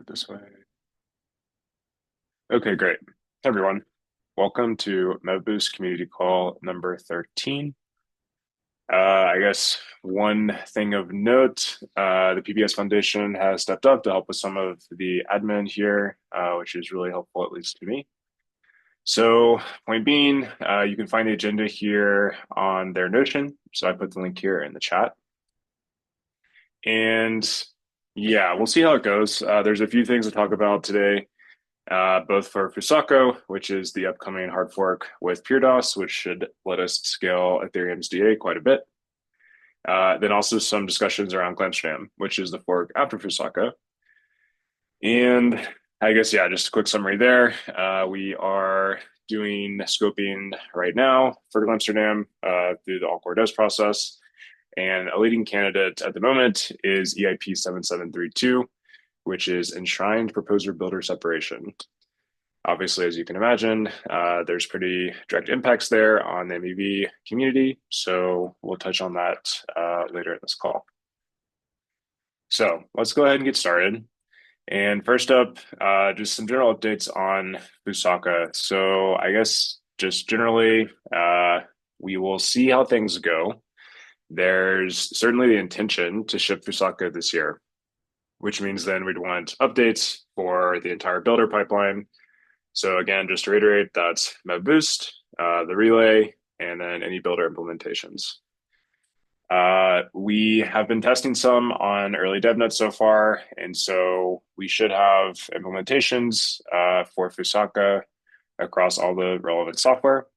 this way. Okay, great. Hey, everyone. Welcome to mev-boost community call number 13. I guess one thing of note, the PBS Foundation has stepped up to help with some of the admin here, which is really helpful, at least to me. So, point being, you can find the agenda here on their Notion. So I put the link here in the chat. And yeah, we'll see how it goes. There's a few things to talk about today. Both for Fusako, which is the upcoming hard fork with PureDOS, which should let us scale Ethereum's DA quite a bit. Then also some discussions around Glamstram, which is the fork after Fusako. And I guess, yeah, just a quick summary there. We are doing scoping right now for Glamsterdam through the all-core DES process. And a leading candidate at the moment is EIP 7732, which is Enshrined Proposer Builder Separation. Obviously, as you can imagine, there's pretty direct impacts there on the MEV community. So we'll touch on that later in this call. So let's go ahead and get started. And first up, just some general updates on Fusaka. So I guess just generally, we will see how things go. There's certainly the intention to ship Fusaka this year, which means then we'd want updates for the entire builder pipeline. So again, just to reiterate, that's mev-boost, the relay, and then any builder implementations. We have been testing some on early DevNet so far, and so we should have implementations for Fusaka across all the relevant software.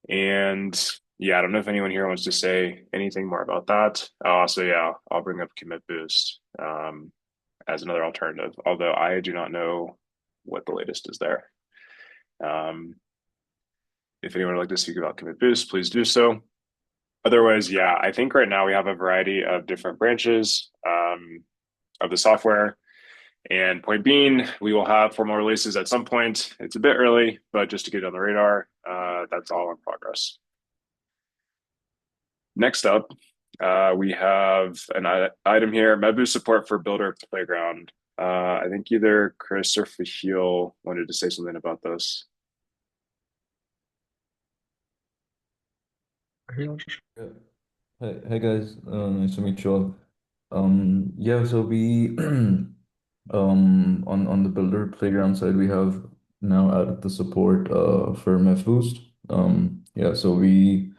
And yeah, I don't know if anyone here wants to say anything more about that. So yeah, I'll bring up commit boost as another alternative, although I do not know what the latest is there. If anyone would like to speak about commit boost, please do so. Otherwise, yeah, I think right now we have a variety of different branches of the software. And point being, we will have formal releases at some point. It's a bit early, but just to get it on the radar, that's all in progress. Next up, we have an item here, mev-boost support for Builder Playground. I think either Chris or Fahil wanted to say something about this. Yeah. Hey guys, nice to meet you all. Yeah, so we on the builder playground side we have now added the support for mev-boost. Yeah, so we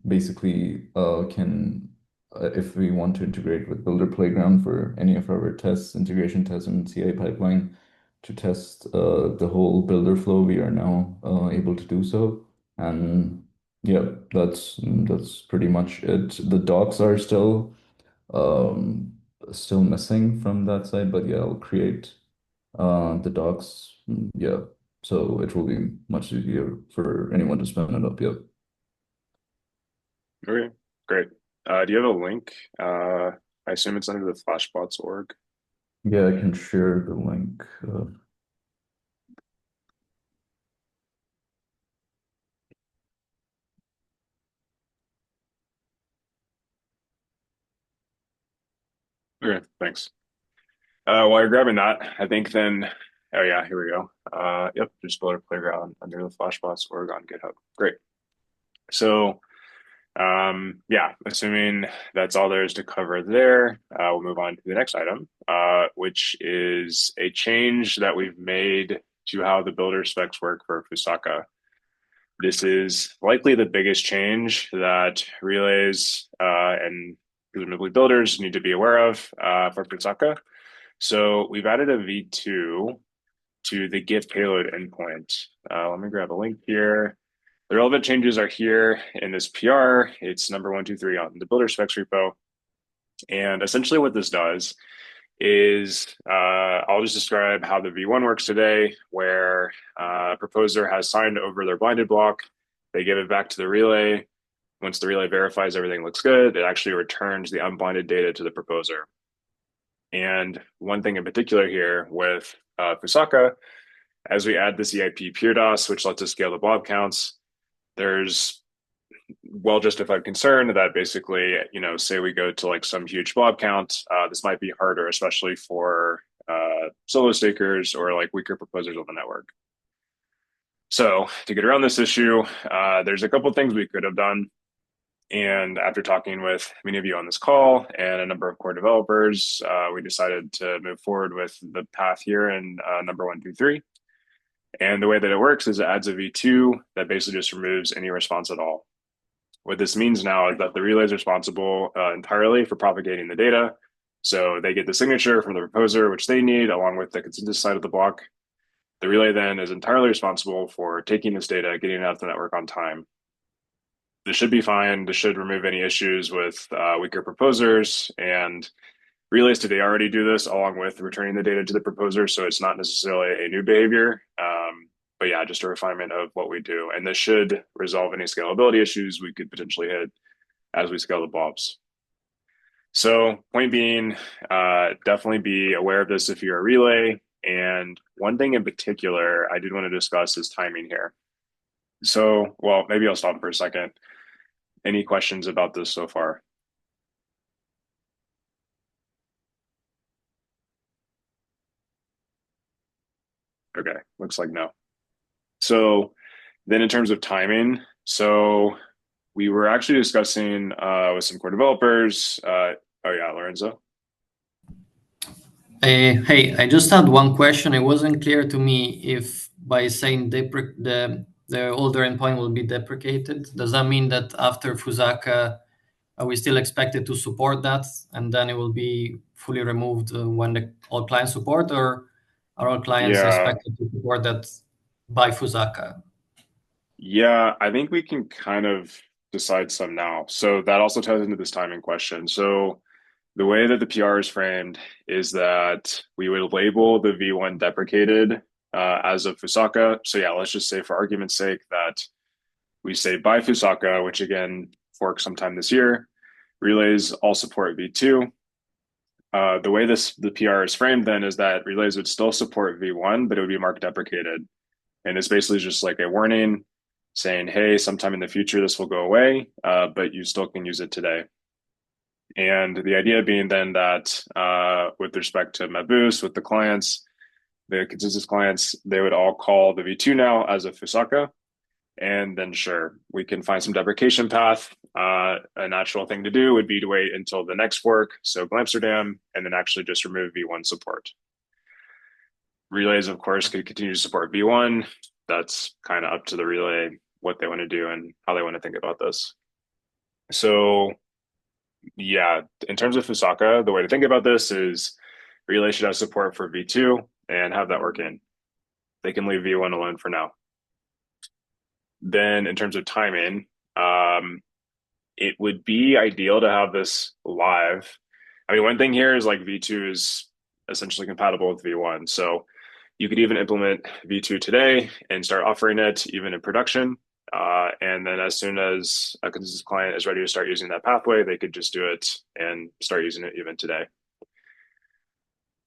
basically can if we want to integrate with builder playground for any of our tests, integration tests and CI pipeline to test the whole builder flow, we are now able to do so. And yeah, that's pretty much it. The docs are still missing from that side, but yeah, I'll create the docs. Yeah, so it will be much easier for anyone to spin it up. Yeah. Okay, great. Do you have a link? I assume it's under the Flashbots org. Yeah, I can share the link. Okay, thanks. While you're grabbing that, I think then, oh yeah, here we go. Yep, just Builder Playground under the Flashbots org on GitHub. Great. So, yeah, assuming that's all there is to cover there, we'll move on to the next item, which is a change that we've made to how the builder specs work for Fusaka. This is likely the biggest change that relays and presumably builders need to be aware of for Fusaka. So we've added a v2 to the Git payload endpoint. Let me grab a link here. The relevant changes are here in this PR. It's number 123 on the builder specs repo. And essentially what this does is I'll just describe how the V1 works today, where a proposer has signed over their blinded block. They give it back to the relay. Once the relay verifies everything looks good, it actually returns the unblinded data to the proposer. And one thing in particular here with Fusaka, as we add this EIP PureDOS, which lets us scale the blob counts, there's well-justified concern that basically, say we go to like some huge blob count, this might be harder, especially for solo stakers or like weaker proposers on the network. So to get around this issue, there's a couple things we could have done. And after talking with many of you on this call and a number of core developers, we decided to move forward with the path here in number 123. And the way that it works is it adds a v2 that basically just removes any response at all. What this means now is that the relay is responsible entirely for propagating the data. So they get the signature from the proposer, which they need, along with the consensus side of the block. The relay then is entirely responsible for taking this data, getting it out to the network on time. This should be fine. This should remove any issues with weaker proposers, and relays today already do this along with returning the data to the proposer. So it's not necessarily a new behavior, but yeah, just a refinement of what we do. And this should resolve any scalability issues we could potentially hit as we scale the blobs. So point being, definitely be aware of this if you're a relay. And one thing in particular I did want to discuss is timing here. So, well, maybe I'll stop for a second. Any questions about this so far? Okay, looks like no. So then in terms of timing, so we were actually discussing with some core developers. Oh yeah, Lorenzo. Hey, I just had one question. It wasn't clear to me if by saying the older endpoint will be deprecated, does that mean that after Fusaka, are we still expected to support that, and then it will be fully removed when all clients support, or are all clients Yeah, expected to support that by Fusaka? yeah, I think we can kind of decide some now. So that also ties into this timing question. So the way that the PR is framed is that we would label the V1 deprecated as of Fusaka. So yeah, let's just say for argument's sake that we say by Fusaka, which again forks sometime this year. Relays all support V2. The way the PR is framed then is that relays would still support V1, but it would be marked deprecated. And it's basically just like a warning saying, hey, sometime in the future this will go away, but you still can use it today. And the idea being then that with respect to mev-boost, with the clients, the consensus clients, they would all call the V2 now as a Fusaka. And then sure, we can find some deprecation path. A natural thing to do would be to wait until the next fork, so Amsterdam, and then actually just remove V1 support. Relays, of course, could continue to support V1. That's kind of up to the relay what they want to do and how they want to think about this. So yeah, in terms of Fusaka, the way to think about this is relay should have support for V2 and have that working. They can leave V1 alone for now. Then in terms of timing, it would be ideal to have this live. I mean, one thing here is like V2 is essentially compatible with V1. So you could even implement V2 today and start offering it even in production. And then as soon as a consensus client is ready to start using that pathway, they could just do it and start using it even today.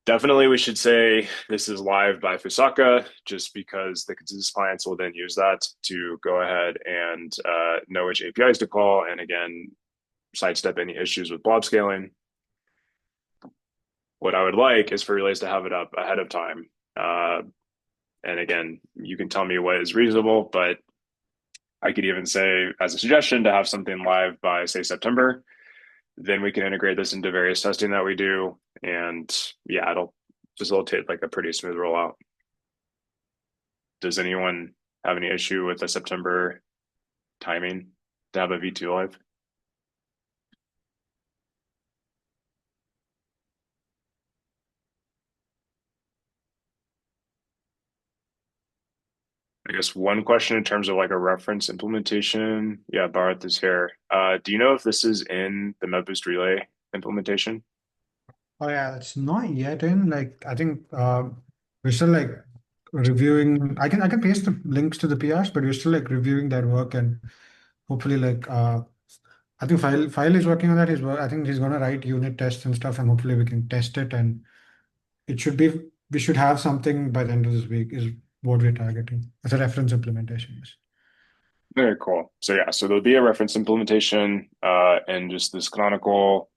Definitely, we should say this is live by Fusaka, just because the consensus clients will then use that to go ahead and know which APIs to call, and again, sidestep any issues with blob scaling. What I would like is for relays to have it up ahead of time. And again, you can tell me what is reasonable, but I could even say as a suggestion to have something live by, say, September. Then we can integrate this into various testing that we do. And yeah, it'll facilitate like a pretty smooth rollout. Does anyone have any issue with the September timing to have a V2 live? I guess one question in terms of like a reference implementation. Yeah, Bharat is here. Do you know if this is in the mev-boost relay implementation? Oh yeah, it's not yet in. Like I think we're still like reviewing. I can paste the links to the PRs, but we're still like reviewing that work and hopefully like I think file is working on that. I think he's gonna write unit tests and stuff, and hopefully we can test it, and it should be we should have something by the end of this week is what we're targeting as a reference implementation. Yes. Very cool. So yeah, so there'll be a reference implementation and just this canonical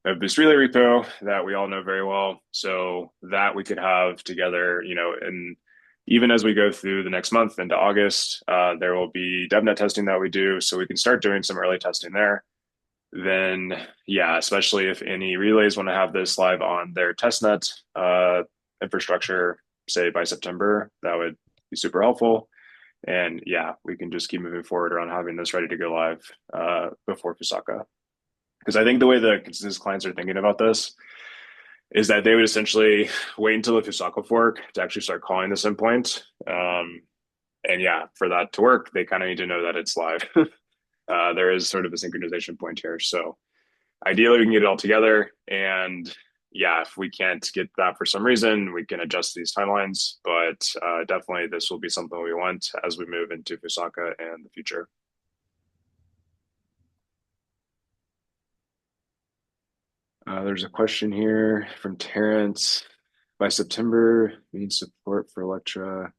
mev-boost relay repo that we all know very well. So that we could have together, and even as we go through the next month into August, there will be DevNet testing that we do. So we can start doing some early testing there. Then, yeah, especially if any relays want to have this live on their testnet infrastructure, say by September, that would be super helpful. And yeah, we can just keep moving forward around having this ready to go live before Fusaka. Because I think the way the consensus clients are thinking about this is that they would essentially wait until the Fusaka fork to actually start calling this endpoint. And yeah, for that to work, they kind of need to know that it's live. There is sort of a synchronization point here. So ideally, we can get it all together. And yeah, if we can't get that for some reason, we can adjust these timelines. But definitely, this will be something we want as we move into Fusaka and the future. There's a question here from Terrence. By September, we need support for Electra.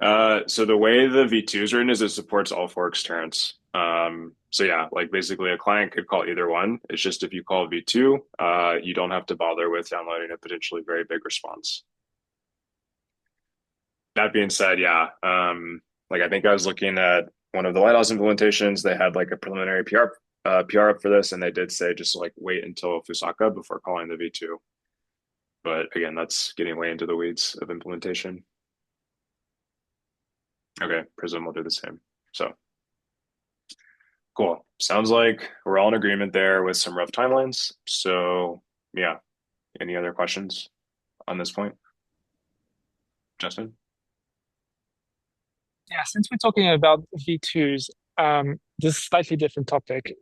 So the way the V2 is written is it supports all forks, Terrence. So yeah, like basically a client could call either one. It's just if you call V2, you don't have to bother with downloading a potentially very big response. That being said, yeah, like I think I was looking at one of the Lighthouse implementations. They had like a preliminary PR up for this, and they did say just like wait until Fusaka before calling the V2. But again, that's getting way into the weeds of implementation. Okay, Prism will do the same. So cool. Sounds like we're all in agreement there with some rough timelines. So yeah, any other questions on this point? Justin? Yeah, since we're talking about V2s, this is a slightly different topic.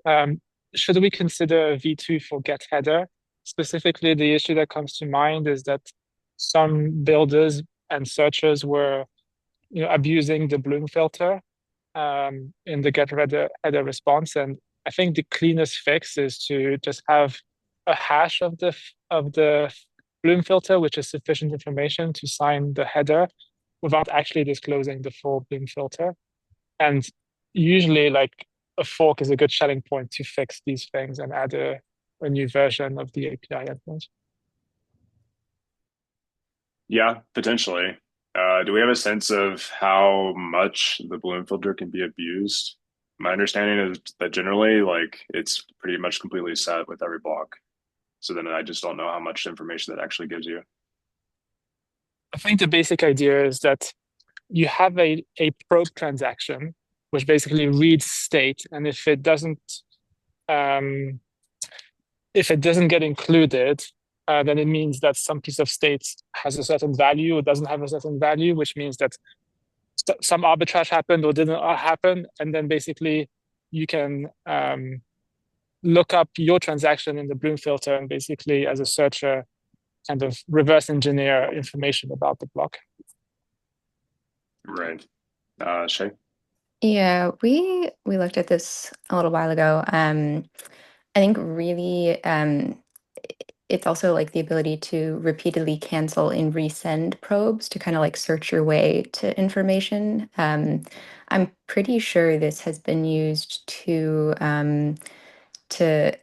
Should we consider a V2 for get header? Specifically, the issue that comes to mind is that some builders and searchers were, abusing the Bloom filter in the get header response. And I think the cleanest fix is to just have a hash of the Bloom filter, which is sufficient information to sign the header without actually disclosing the full Bloom filter. And usually, like a fork is a good starting point to fix these things and add a new version of the API endpoint. Yeah, potentially. Do we have a sense of how much the Bloom filter can be abused? My understanding is that generally, like, it's pretty much completely set with every block. So then I just don't know how much information that actually gives you. I think the basic idea is that you have a probe transaction, which basically reads state, and if it doesn't get included, then it means that some piece of state has a certain value or doesn't have a certain value, which means that some arbitrage happened or didn't happen, and then basically you can look up your transaction in the Bloom filter and basically, as a searcher, kind of reverse engineer information about the block. Right. Shay? Yeah, we looked at this a little while ago. I think really it's also like the ability to repeatedly cancel and resend probes to kind of like search your way to information. I'm pretty sure this has been used to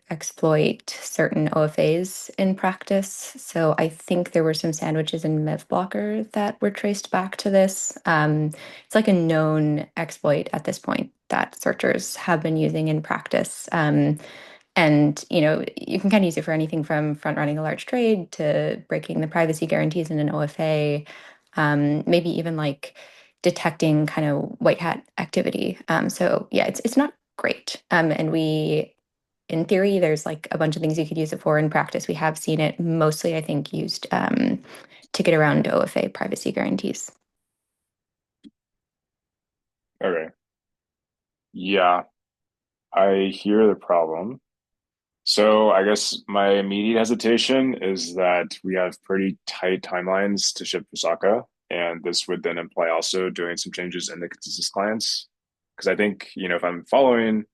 exploit certain OFAs in practice. So I think there were some sandwiches in mev-blocker that were traced back to this. It's like a known exploit at this point that searchers have been using in practice. And you can kind of use it for anything from front running a large trade to breaking the privacy guarantees in an OFA, maybe even like detecting kind of white hat activity. So yeah, it's not great. And in theory, there's like a bunch of things you could use it for. In practice, we have seen it mostly, I think, used to get around OFA privacy guarantees. Okay. Yeah, I hear the problem. So I guess my immediate hesitation is that we have pretty tight timelines to ship Fusaka, and this would then imply also doing some changes in the consensus clients. Because I think, if I'm following,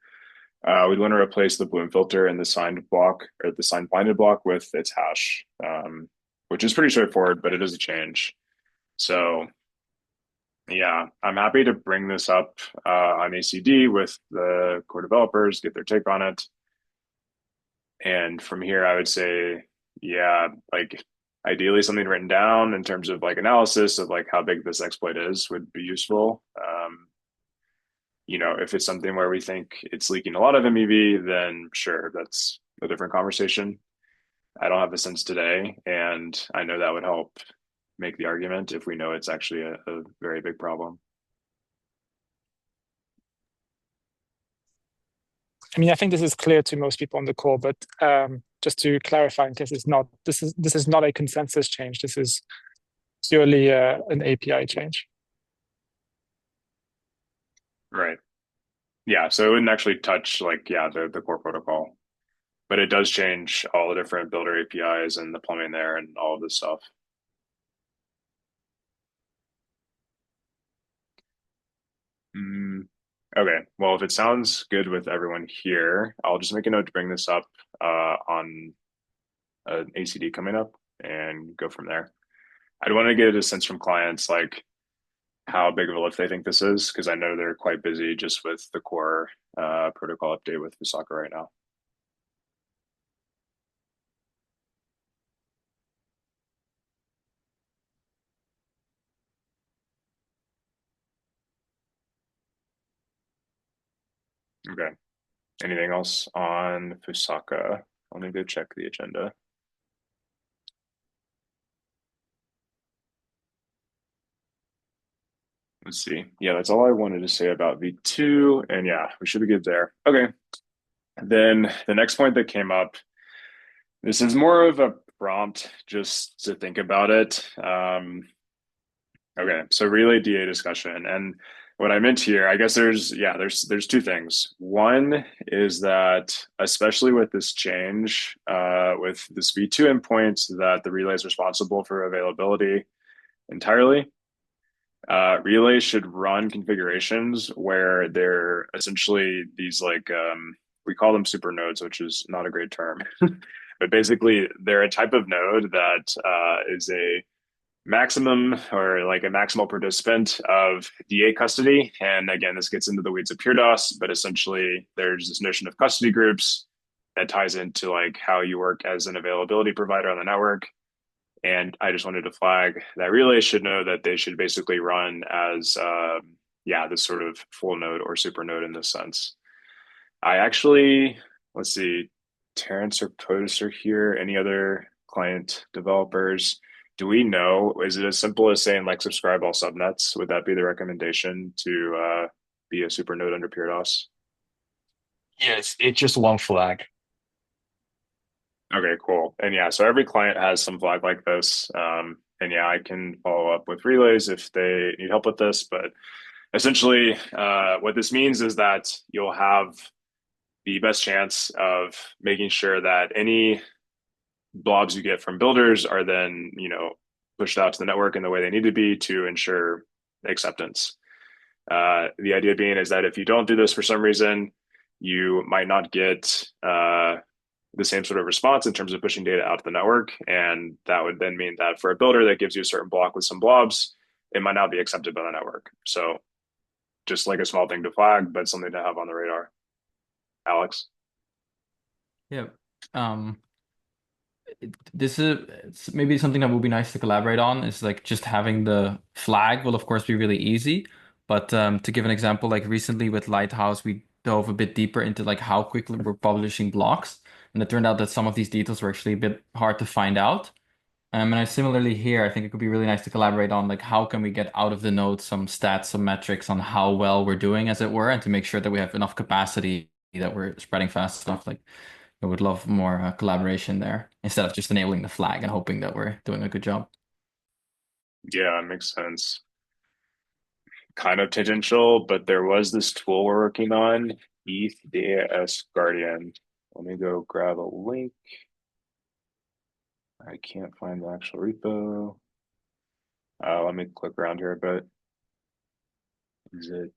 we'd want to replace the Bloom filter in the signed block or the signed blinded block with its hash, which is pretty straightforward, but it is a change. So yeah, I'm happy to bring this up on ACD with the core developers, get their take on it. And from here, I would say, yeah, like ideally something written down in terms of like analysis of like how big this exploit is would be useful. If it's something where we think it's leaking a lot of MEV, then sure, that's a different conversation. I don't have a sense today, and I know that would help make the argument if we know it's actually a very big problem. I mean, I think this is clear to most people on the call, but just to clarify, in case this is not a consensus change. This is purely an API change. Right. Yeah. So it wouldn't actually touch like, yeah, the core protocol, but it does change all the different builder APIs and the plumbing there and all of this stuff. Okay. Well, if it sounds good with everyone here, I'll just make a note to bring this up on an ACD coming up and go from there. I'd want to get a sense from clients like how big of a lift they think this is, because I know they're quite busy just with the core protocol update with Fusaka right now. Okay. Anything else on Fusaka? Let me go check the agenda. Let's see. Yeah, that's all I wanted to say about V2. And yeah, we should be good there. Okay. Then the next point that came up, this is more of a prompt just to think about it. Okay, so relay DA discussion. And what I meant here, I guess there's two things. One is that especially with this change, with this V2 endpoint, that the relay is responsible for availability entirely. Relays should run configurations where they're essentially these like we call them super nodes, which is not a great term, but basically they're a type of node that is a maximum or like a maximal participant of DA custody. And again, this gets into the weeds of pure DOS, but essentially there's this notion of custody groups that ties into like how you work as an availability provider on the network. And I just wanted to flag that relays should know that they should basically run as, this sort of full node or super node in this sense. I actually, let's see, Terrence or POTUS are here. Any other client developers? Do we know? Is it as simple as saying like subscribe all subnets? Would that be the recommendation to be a super node under pure DOS? Yeah, it's just one flag. Okay, cool. And yeah, so every client has some flag like this. And yeah, I can follow up with relays if they need help with this. But essentially, what this means is that you'll have the best chance of making sure that any blobs you get from builders are then, pushed out to the network in the way they need to be to ensure acceptance. The idea being is that if you don't do this for some reason, you might not get the same sort of response in terms of pushing data out to the network. And that would then mean that for a builder that gives you a certain block with some blobs, it might not be accepted by the network. So just like a small thing to flag, but something to have on the radar. Alex? Yeah. This is maybe something that would be nice to collaborate on is like just having the flag will of course be really easy. But to give an example, like recently with Lighthouse, we dove a bit deeper into like how quickly we're publishing blocks. And it turned out that some of these details were actually a bit hard to find out. And I similarly here, I think it could be really nice to collaborate on like how can we get out of the node some stats, some metrics on how well we're doing, as it were, and to make sure that we have enough capacity that we're spreading fast enough. Like I would love more collaboration there instead of just enabling the flag and hoping that we're doing a good job. Yeah, it makes sense. Kind of tangential, but there was this tool we're working on, ETH Guardian. Let me go grab a link. I can't find the actual repo. Let me click around here a bit. Is it?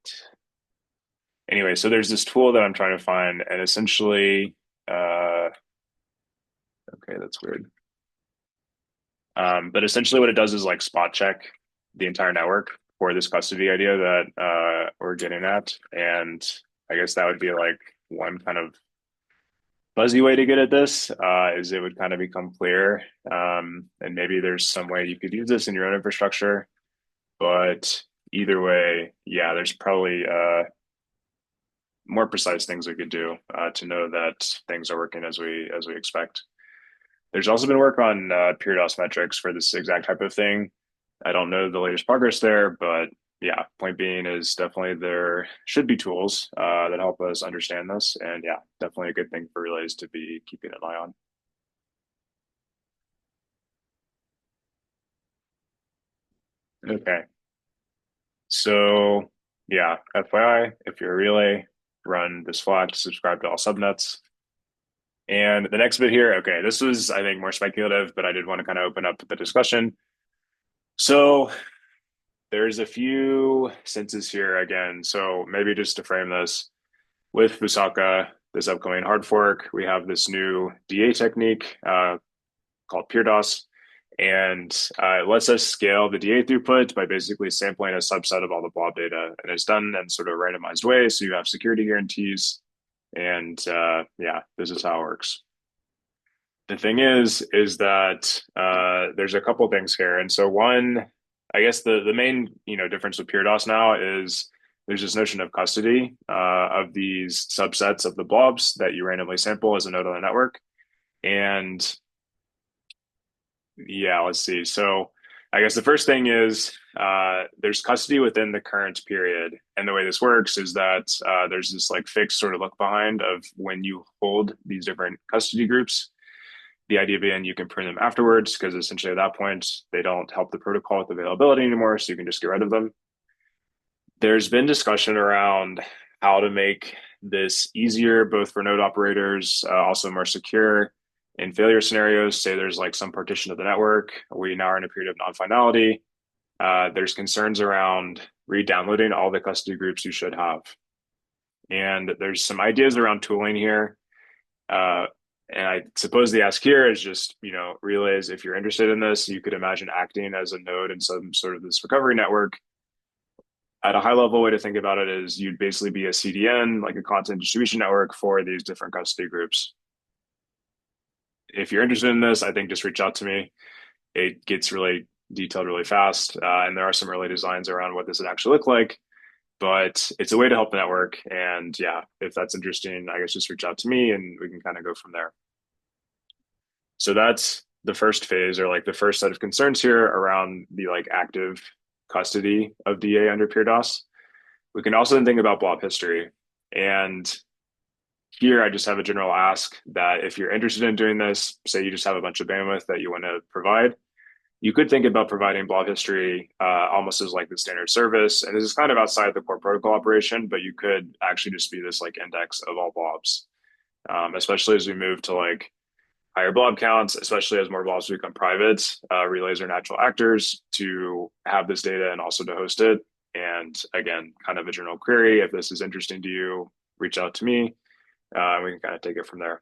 Anyway, so there's this tool that I'm trying to find, and essentially, okay, that's weird. But essentially what it does is like spot check the entire network for this custody idea that we're getting at. And I guess that would be like one kind of fuzzy way to get at this is it would kind of become clear. And maybe there's some way you could use this in your own infrastructure. But either way, yeah, there's probably more precise things we could do to know that things are working as we expect. There's also been work on pure DOS metrics for this exact type of thing. I don't know the latest progress there, but yeah, point being is definitely there should be tools that help us understand this. And yeah, definitely a good thing for relays to be keeping an eye on. Okay. So yeah, FYI, if you're a relay, run this flag to subscribe to all subnets. And the next bit here, okay, this was, I think, more speculative, but I did want to kind of open up the discussion. So there's a few senses here again. So maybe just to frame this, with Fusaka, this upcoming hard fork, we have this new DA technique called PureDOS, and it lets us scale the DA throughput by basically sampling a subset of all the blob data, and it's done in sort of randomized way, so you have security guarantees, and yeah, this is how it works. The thing is that there's a couple things here, and so one, I guess the main difference with PureDOS now is there's this notion of custody of these subsets of the blobs that you randomly sample as a node on the network, and yeah, let's see. So I guess the first thing is there's custody within the current period. And the way this works is that there's this like fixed sort of look behind of when you hold these different custody groups. The idea being you can print them afterwards because essentially at that point, they don't help the protocol with availability anymore. So you can just get rid of them. There's been discussion around how to make this easier, both for node operators, also more secure in failure scenarios. Say there's like some partition of the network. We now are in a period of non-finality. There's concerns around re-downloading all the custody groups you should have. And there's some ideas around tooling here. And I suppose the ask here is just, relays, if you're interested in this, you could imagine acting as a node in some sort of this recovery network. At a high level way to think about it is you'd basically be a CDN, like a content distribution network for these different custody groups. If you're interested in this, I think just reach out to me. It gets really detailed really fast. And there are some early designs around what this would actually look like, but it's a way to help the network. And yeah, if that's interesting, I guess just reach out to me and we can kind of go from there. So that's the first phase, or like the first set of concerns here around the like active custody of DA under PureDOS. We can also then think about blob history. And here I just have a general ask that if you're interested in doing this, say you just have a bunch of bandwidth that you want to provide, you could think about providing blob history almost as like the standard service. And this is kind of outside the core protocol operation, but you could actually just be this like index of all blobs, especially as we move to like higher blob counts, especially as more blobs become private. Relays are natural actors to have this data and also to host it. And again, kind of a general query. If this is interesting to you, reach out to me. We can kind of take it from there.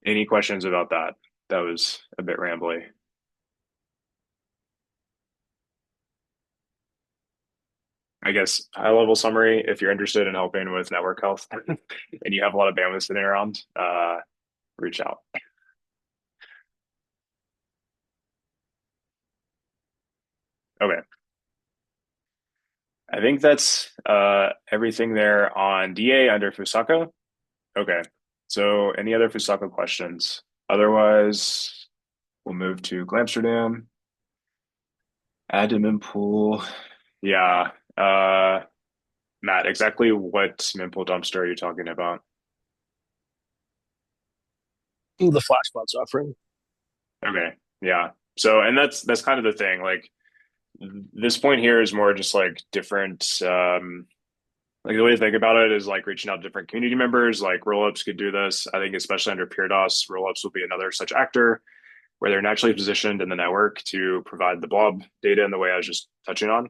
Any questions about that? That was a bit rambly. I guess high level summary, if you're interested in helping with network health and you have a lot of bandwidth sitting around, reach out. Okay. I think that's everything there on DA under Fusaka. Okay. So any other Fusaka questions? Otherwise, we'll move to Glamsterdam. Add to mempool. Yeah. Matt, exactly what mempool dumpster are you talking about? The Flashbots offering. Okay. Yeah. So, and that's kind of the thing. Like this point here is more just like different, like the way to think about it is like reaching out to different community members, like rollups could do this. I think especially under PureDOS, rollups will be another such actor where they're naturally positioned in the network to provide the blob data in the way I was just touching on.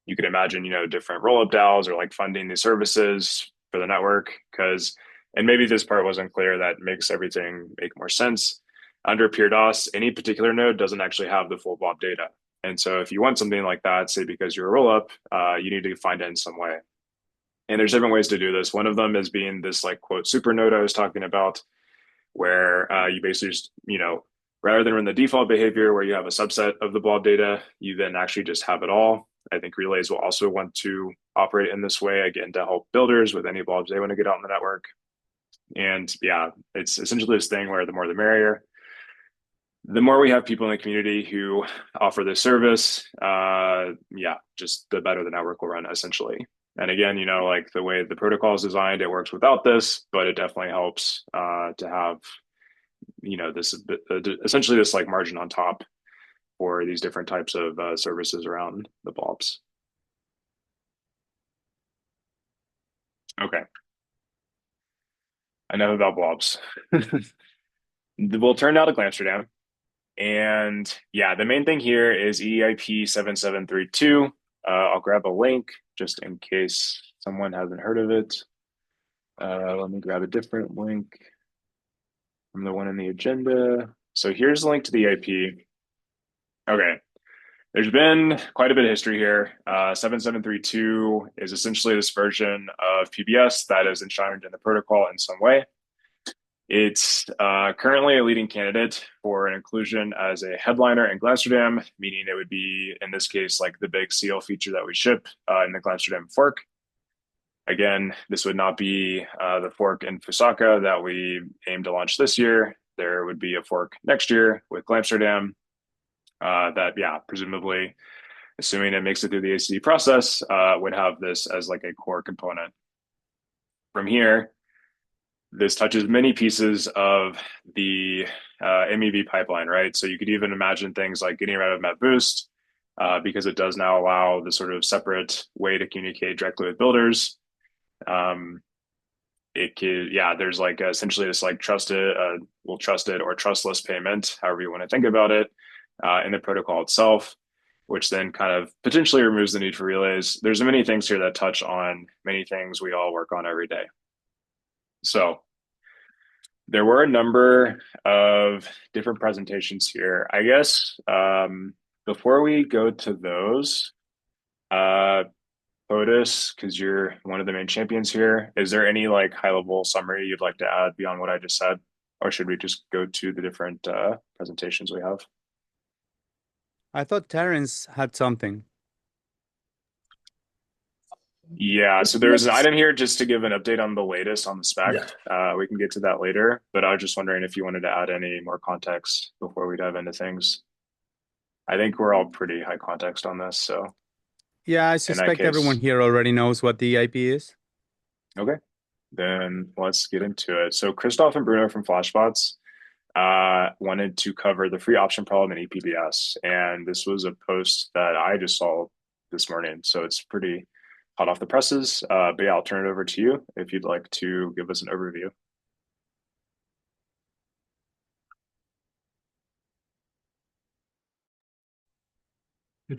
You could imagine, different rollup DAOs or like funding these services for the network because, and maybe this part wasn't clear, that makes everything make more sense. Under PureDOS, any particular node doesn't actually have the full blob data. And so if you want something like that, say because you're a rollup, you need to find it in some way. And there's different ways to do this. One of them is being this like quote super node I was talking about, where you basically just, rather than run the default behavior where you have a subset of the blob data, you then actually just have it all. I think relays will also want to operate in this way, again, to help builders with any blobs they want to get out in the network. And yeah, it's essentially this thing where the more the merrier. The more we have people in the community who offer this service, just the better the network will run, essentially. And again, like the way the protocol is designed, it works without this, but it definitely helps to have, this essentially this like margin on top for these different types of services around the blobs. Okay. Enough about blobs. We'll turn now to Glamsterdam. And yeah, the main thing here is EIP 7732. I'll grab a link just in case someone hasn't heard of it. Let me grab a different link from the one in the agenda. So here's the link to the EIP. Okay. There's been quite a bit of history here. 7732 is essentially this version of PBS that is enshrined in the protocol in some way. It's currently a leading candidate for an inclusion as a headliner in Glamsterdam, meaning it would be, in this case, like the big seal feature that we ship in the Glamsterdam fork. Again, this would not be the fork in Fusaka that we aim to launch this year. There would be a fork next year with Glamsterdam that, presumably, assuming it makes it through the ACD process, would have this as like a core component. From here, this touches many pieces of the MEV pipeline, right? So you could even imagine things like getting rid of mev-boost because it does now allow the sort of separate way to communicate directly with builders. There's like essentially this like trusted or trustless payment, however you want to think about it, in the protocol itself, which then kind of potentially removes the need for relays. There's many things here that touch on many things we all work on every day. So there were a number of different presentations here. I guess before we go to those, POTUS, because you're one of the main champions here, is there any like high-level summary you'd like to add beyond what I just said? Or should we just go to the different presentations we have? I thought Terrence had something. Yeah, so there's an item here just to give an update on the latest on the spec. Yeah. We can get to that later, but I was just wondering if you wanted to add any more context before we dive into things. I think we're all pretty high context on this, so. Yeah, I suspect everyone here already knows what the IP is. Okay, then let's get into it. So Christoph and Bruno from Flashbots wanted to cover the free option problem in ePBS, and this was a post that I just saw this morning, so it's pretty hot off the presses. But yeah, I'll turn it over to you if you'd like to give us an overview.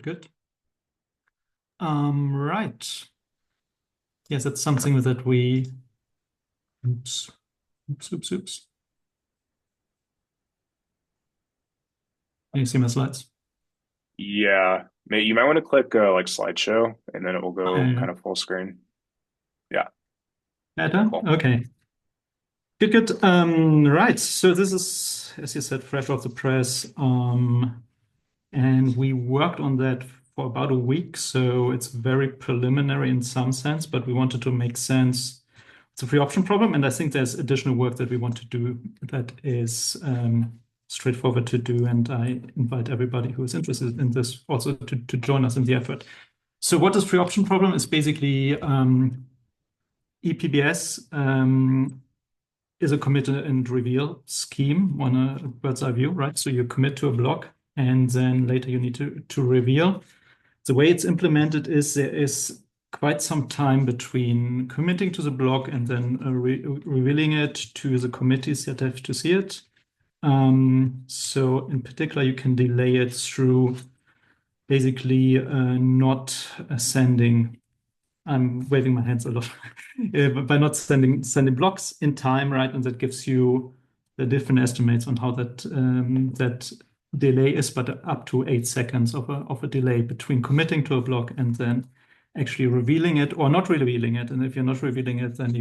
Good. Right. Yes, it's something that we. Oops. Can you see my slides? Yeah, you might want to click like slideshow, and then it will go kind of full screen. Yeah. Better? Cool. Okay. Good. Right. So this is, as you said, fresh off the press. And we worked on that for about a week, so it's very preliminary in some sense, but we wanted to make sense. It's a free option problem, and I think there's additional work that we want to do that is straightforward to do, and I invite everybody who is interested in this also to join us in the effort. So what is free option problem? It's basically ePBS is a commit and reveal scheme on a bird's eye view, right? So you commit to a block, and then later you need to reveal. The way it's implemented is there is quite some time between committing to the block and then revealing it to the committees that have to see it. So in particular, you can delay it through basically not sending. I'm waving my hands a lot by not sending blocks in time, right? And that gives you the different estimates on how that delay is, but up to 8 seconds of a delay between committing to a block and then actually revealing it or not revealing it. And if you're not revealing it, then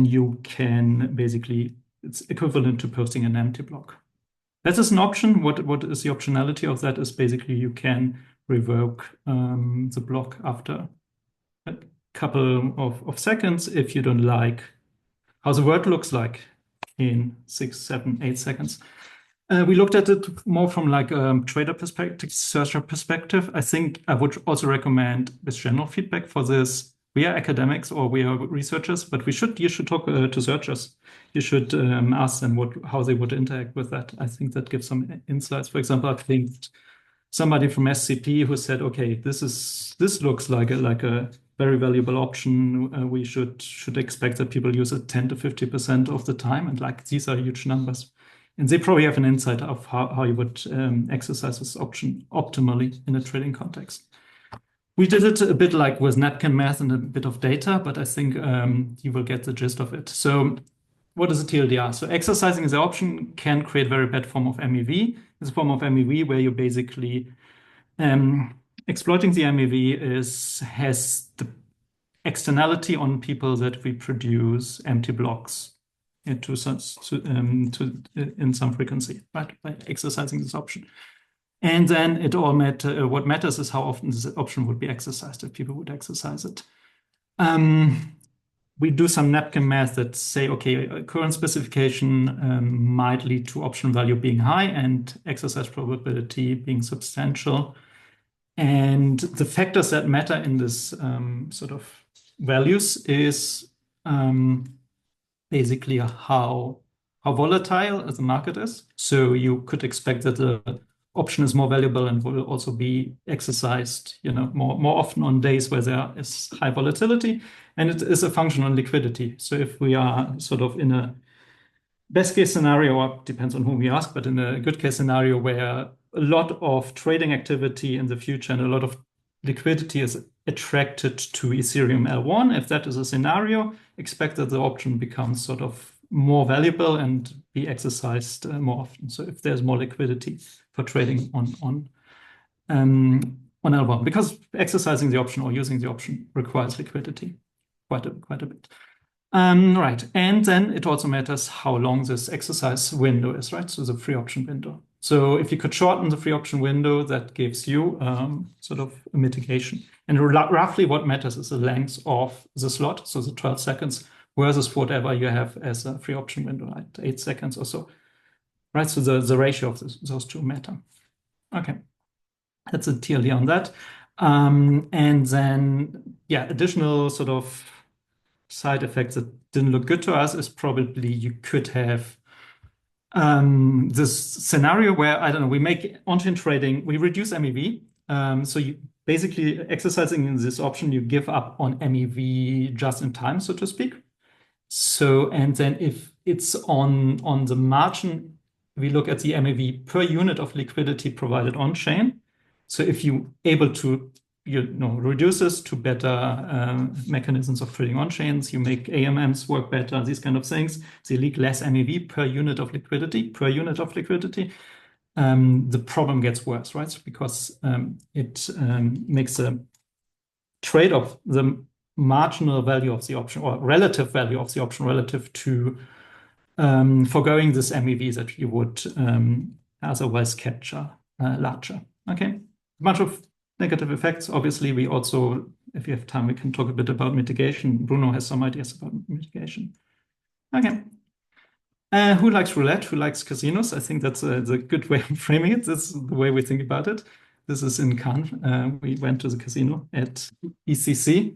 you can basically, it's equivalent to posting an empty block. That is an option. What is the optionality of that is basically you can revoke the block after a couple of seconds if you don't like how the word looks like in 6, 7, 8 seconds. We looked at it more from like a trader perspective, searcher perspective. I think I would also recommend this general feedback for this. We are academics or we are researchers, but you should talk to searchers. You should ask them how they would interact with that. I think that gives some insights. For example, I think somebody from SCP who said, okay, this looks like a very valuable option. We should expect that people use it 10 to 50% of the time, and like these are huge numbers. And they probably have an insight of how you would exercise this option optimally in a trading context. We did it a bit like with napkin math and a bit of data, but I think you will get the gist of it. So what is a TLDR? So exercising the option can create a very bad form of MEV. It's a form of MEV where you basically exploiting the MEV has the externality on people that we produce empty blocks in some frequency, right? By exercising this option. And then what matters is how often this option would be exercised if people would exercise it. We do some napkin math that say, okay, current specification might lead to option value being high and exercise probability being substantial. And the factors that matter in this sort of values is basically how volatile the market is. So you could expect that the option is more valuable and will also be exercised, more often on days where there is high volatility, and it is a function on liquidity. So if we are sort of in a best case scenario, or depends on whom we ask, but in a good case scenario where a lot of trading activity in the future and a lot of liquidity is attracted to Ethereum L1, if that is a scenario, expect that the option becomes sort of more valuable and be exercised more often. So if there's more liquidity for trading on L1, because exercising the option or using the option requires liquidity quite a bit. Right, and then it also matters how long this exercise window is, right? So the free option window. So if you could shorten the free option window, that gives you sort of a mitigation. And roughly what matters is the length of the slot, so the 12 seconds versus whatever you have as a free option window, right? 8 seconds or so, right? So the ratio of those two matter. Okay, that's a TLD on that. And then, yeah, additional sort of side effects that didn't look good to us is probably you could have this scenario where, I don't know, we make on-chain trading, we reduce MEV. So you basically exercising this option, you give up on MEV just in time, so to speak. So, and then if it's on the margin, we look at the MEV per unit of liquidity provided on chain. So if you able to reduce this to better mechanisms of trading on chains, you make AMMs work better, these kind of things. So you leak less MEV per unit of liquidity. The problem gets worse, right? Because it makes a trade-off, the marginal value of the option or relative value of the option relative to foregoing this MEV that you would otherwise capture larger. Okay, bunch of negative effects. Obviously, we also, if you have time, we can talk a bit about mitigation. Bruno has some ideas about mitigation. Okay. Who likes roulette? Who likes casinos? I think that's a good way of framing it. That's the way we think about it. This is in Cannes. We went to the casino at ECC.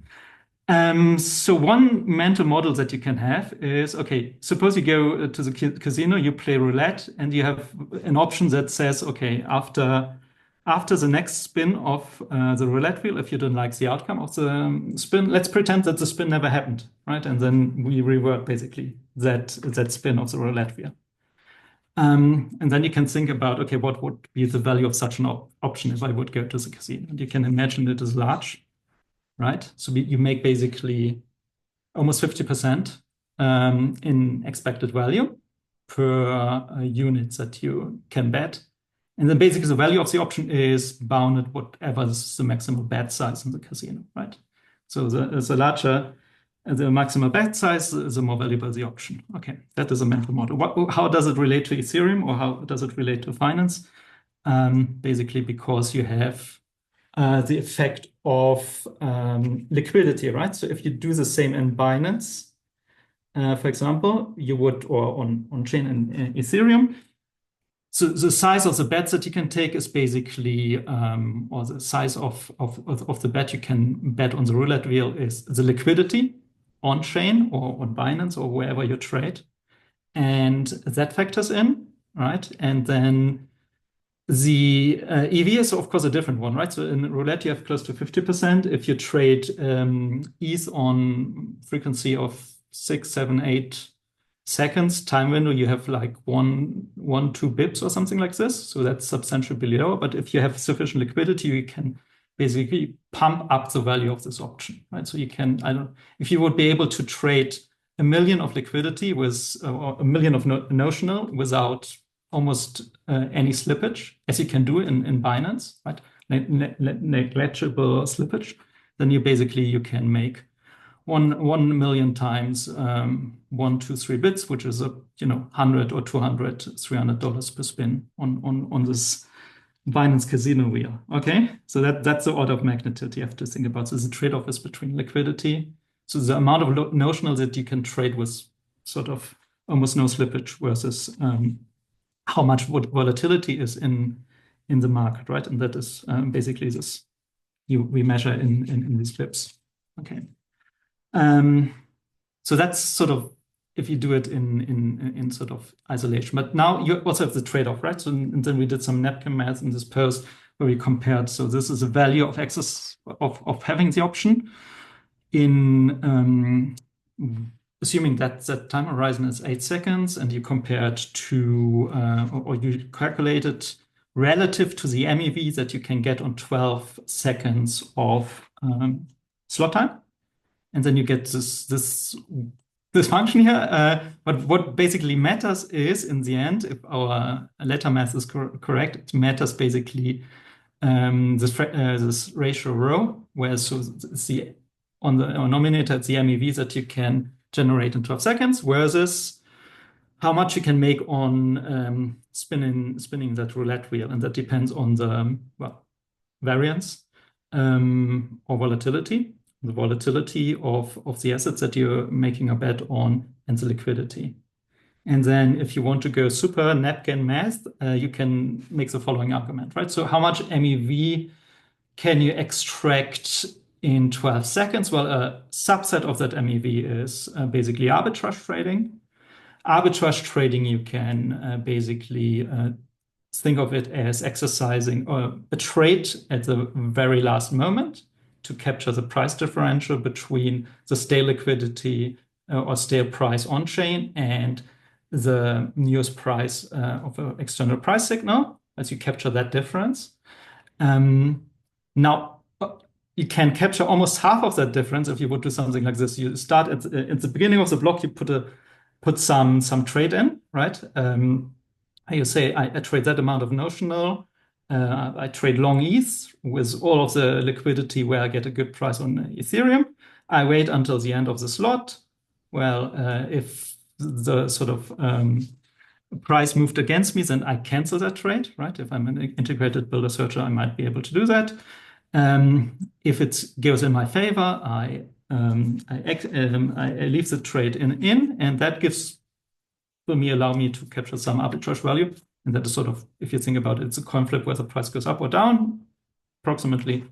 So one mental model that you can have is, okay, suppose you go to the casino, you play roulette, and you have an option that says, okay, after the next spin of the roulette wheel, if you don't like the outcome of the spin, let's pretend that the spin never happened, right? And then we revert basically that spin of the roulette wheel. And then you can think about, okay, what would be the value of such an option if I would go to the casino? And you can imagine it is large, right? So you make basically almost 50% in expected value per units that you can bet. And then basically the value of the option is bounded whatever is the maximal bet size in the casino, right? So the larger the maximal bet size, the more valuable the option. Okay, that is a mental model. How does it relate to Ethereum, or how does it relate to finance? Basically because you have the effect of liquidity, right? So if you do the same in Binance, for example, you would, or on chain in Ethereum, so the size of the bets that you can take is basically, or the size of the bet you can bet on the roulette wheel is the liquidity on chain or on Binance or wherever you trade. And that factors in, right? And then the EV is, of course, a different one, right? So in roulette, you have close to 50%. If you trade ETH on frequency of 6, 7, 8 seconds time window, you have like 2 bips or something like this. So that's substantially below. But if you have sufficient liquidity, you can basically pump up the value of this option, right? So you can, if you would be able to trade 1 million of liquidity with, or 1 million of notional without almost any slippage, as you can do in Binance, right? Negligible slippage, then you can make 1 million times 1, 2, 3 bits, which is $100 or $200, $300 per spin on this Binance casino wheel. Okay, so that's the order of magnitude you have to think about. So the trade-off is between liquidity, so the amount of notional that you can trade with sort of almost no slippage, versus how much volatility is in the market, right? And that is basically this we measure in these flips. Okay. So that's sort of if you do it in sort of isolation. But now you also have the trade-off, right? So and then we did some napkin math in this post where we compared. So this is a value of excess of having the option in assuming that time horizon is 8 seconds, and you compare it to or you calculate it relative to the MEV that you can get on 12 seconds of slot time. And then you get this function here. But what basically matters is, in the end, if our letter math is correct, it matters basically this ratio rho, where so the on the nominator it's the MEV that you can generate in 12 seconds, versus how much you can make on spinning that roulette wheel, and that depends on the variance or volatility. The volatility of the assets that you're making a bet on, and the liquidity. And then if you want to go super napkin math, you can make the following argument, right? So how much MEV can you extract in 12 seconds? Well, a subset of that MEV is basically arbitrage trading. Arbitrage trading, you can basically think of it as exercising a trade at the very last moment to capture the price differential between the stale liquidity or stale price on chain and the newest price of an external price signal, as you capture that difference. Now, you can capture almost half of that difference if you would do something like this. You start at the beginning of the block, you put some trade in, right? You say, I trade that amount of notional. I trade long ETH with all of the liquidity where I get a good price on Ethereum. I wait until the end of the slot. Well, if the sort of price moved against me, then I cancel that trade, right? If I'm an integrated builder searcher, I might be able to do that. If it goes in my favor, I leave the trade in, and that allow me to capture some arbitrage value. And that is sort of, if you think about it, it's a coin flip where the price goes up or down, approximately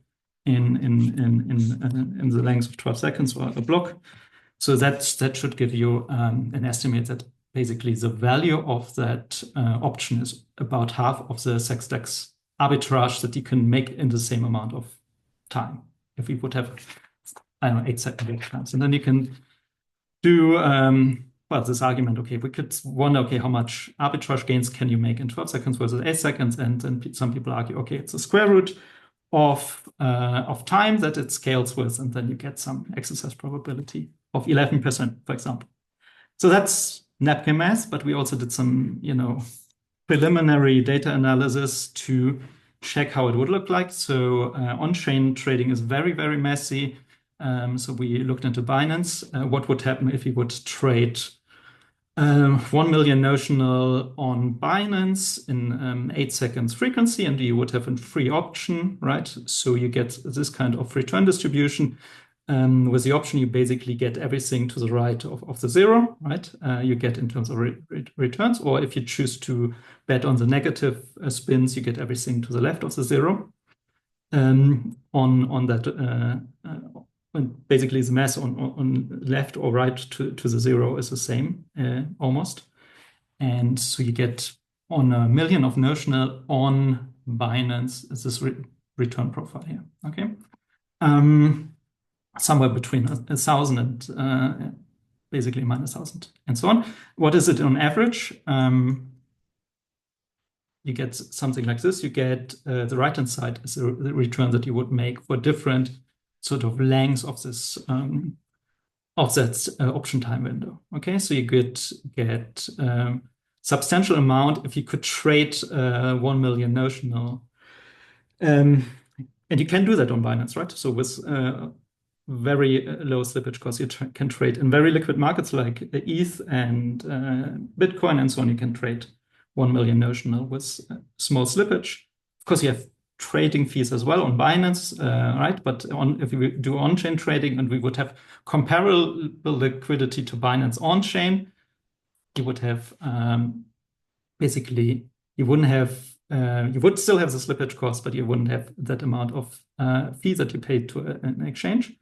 in the length of 12 seconds or a block. So that should give you an estimate that basically the value of that option is about half of the sexdex arbitrage that you can make in the same amount of time. If we would have, 8-second times, and then you can do this argument, okay, we could wonder, okay, how much arbitrage gains can you make in 12 seconds versus 8 seconds? And then some people argue, okay, it's a square root of time that it scales with, and then you get some exercise probability of 11%, for example. So that's napkin math, but we also did some, preliminary data analysis to check how it would look like. So on-chain trading is very, very messy. So we looked into Binance. What would happen if you would trade 1 million notional on Binance in 8 seconds frequency, and you would have a free option, right? So you get this kind of return distribution. With the option, you basically get everything to the right of the zero, right? You get in terms of returns, or if you choose to bet on the negative spins, you get everything to the left of the zero. On that, basically the mass on left or right to the zero is the same almost. And so you get on 1 million of notional on Binance is this return profile here, okay? Somewhere between 1,000 and basically -1,000 and so on. What is it on average? You get something like this. You get the right-hand side is the return that you would make for different sort of lengths of this of that option time window. Okay, so you get substantial amount if you could trade 1 million notional, and you can do that on Binance, right? So with very low slippage costs, you can trade in very liquid markets like ETH and Bitcoin and so on. You can trade 1 million notional with small slippage. Of course, you have trading fees as well on Binance, right? But if we do on-chain trading and we would have comparable liquidity to Binance on-chain, you would have basically you wouldn't have you would still have the slippage cost, but you wouldn't have that amount of fee that you paid to an exchange.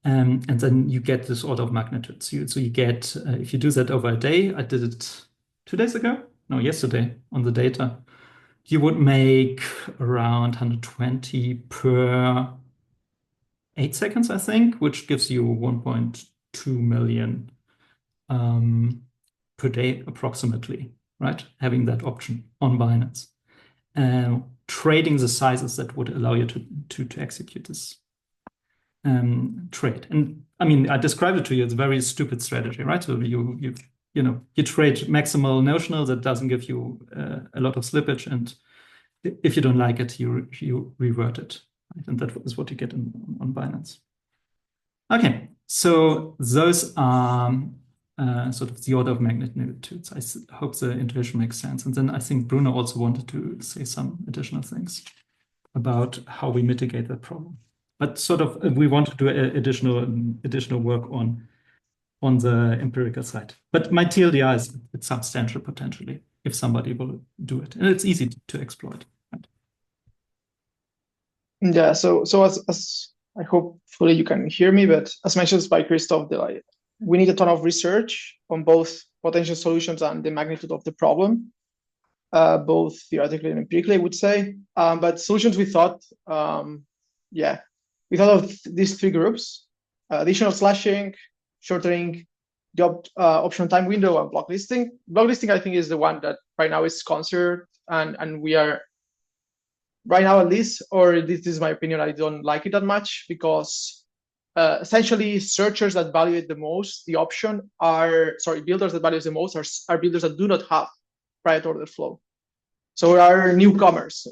And then you get this order of magnitude. So you get if you do that over a day. I did it 2 days ago. No, yesterday on the data. You would make around 120 per 8 seconds, I think, which gives you 1.2 million per day approximately, right? Having that option on Binance. Trading the sizes that would allow you to execute this trade. And I mean, I described it to you. It's a very stupid strategy, right? So you trade maximal notional that doesn't give you a lot of slippage, and if you don't like it, you revert it, right? And that is what you get on Binance. Okay, so those are sort of the order of magnitudes. I hope the intuition makes sense. And then I think Bruno also wanted to say some additional things about how we mitigate that problem. But sort of we want to do additional work on the empirical side. But my TLDR is it's substantial potentially if somebody will do it. And it's easy to exploit. Right? Yeah, so as I hopefully you can hear me, but as mentioned by Christoph, we need a ton of research on both potential solutions and the magnitude of the problem, both theoretically and empirically, I would say. But solutions we thought, we thought of these 3 groups: additional slashing, shortening the option time window, and block listing. Block listing, I think, is the one that right now is considered, and we are right now at least, or this is my opinion, I don't like it that much because essentially searchers that value it the most, the option builders that value it the most are builders that do not have private order flow. So we are newcomers,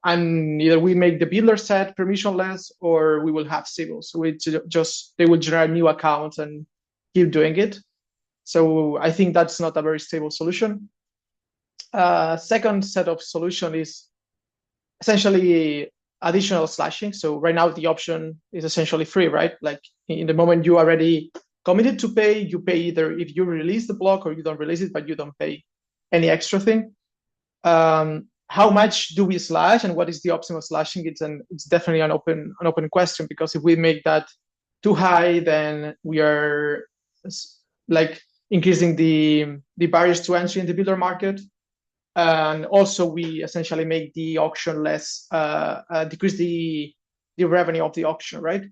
and either we make the builder set permissionless or we will have civils, which they will generate new accounts and keep doing it. So I think that's not a very stable solution. Second set of solution is essentially additional slashing. So right now the option is essentially free, right? Like in the moment you already committed to pay, you pay either if you release the block or you don't release it, but you don't pay any extra thing. How much do we slash and what is the optimal slashing? It's definitely an open question, because if we make that too high, then we are like increasing the barriers to entry in the builder market. And also we essentially make the auction less, decrease the revenue of the auction, right?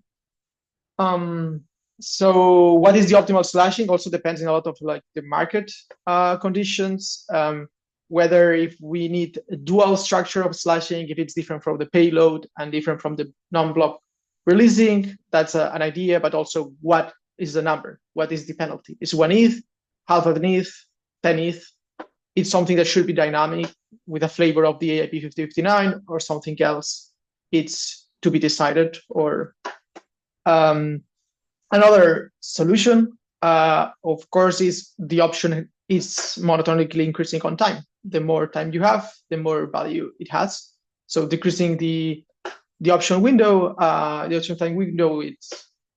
So what is the optimal slashing also depends on a lot of like the market conditions, whether if we need a dual structure of slashing, if it's different from the payload and different from the non-block releasing, that's an idea, but also what is the number? What is the penalty? Is 1 ETH, half of an ETH, 10 ETH? it's something that should be dynamic with a flavor of the AIP 5059 or something else. It's to be decided. Or another solution, of course, is the option is monotonically increasing on time. The more time you have, the more value it has. So decreasing the option window, the option time window, it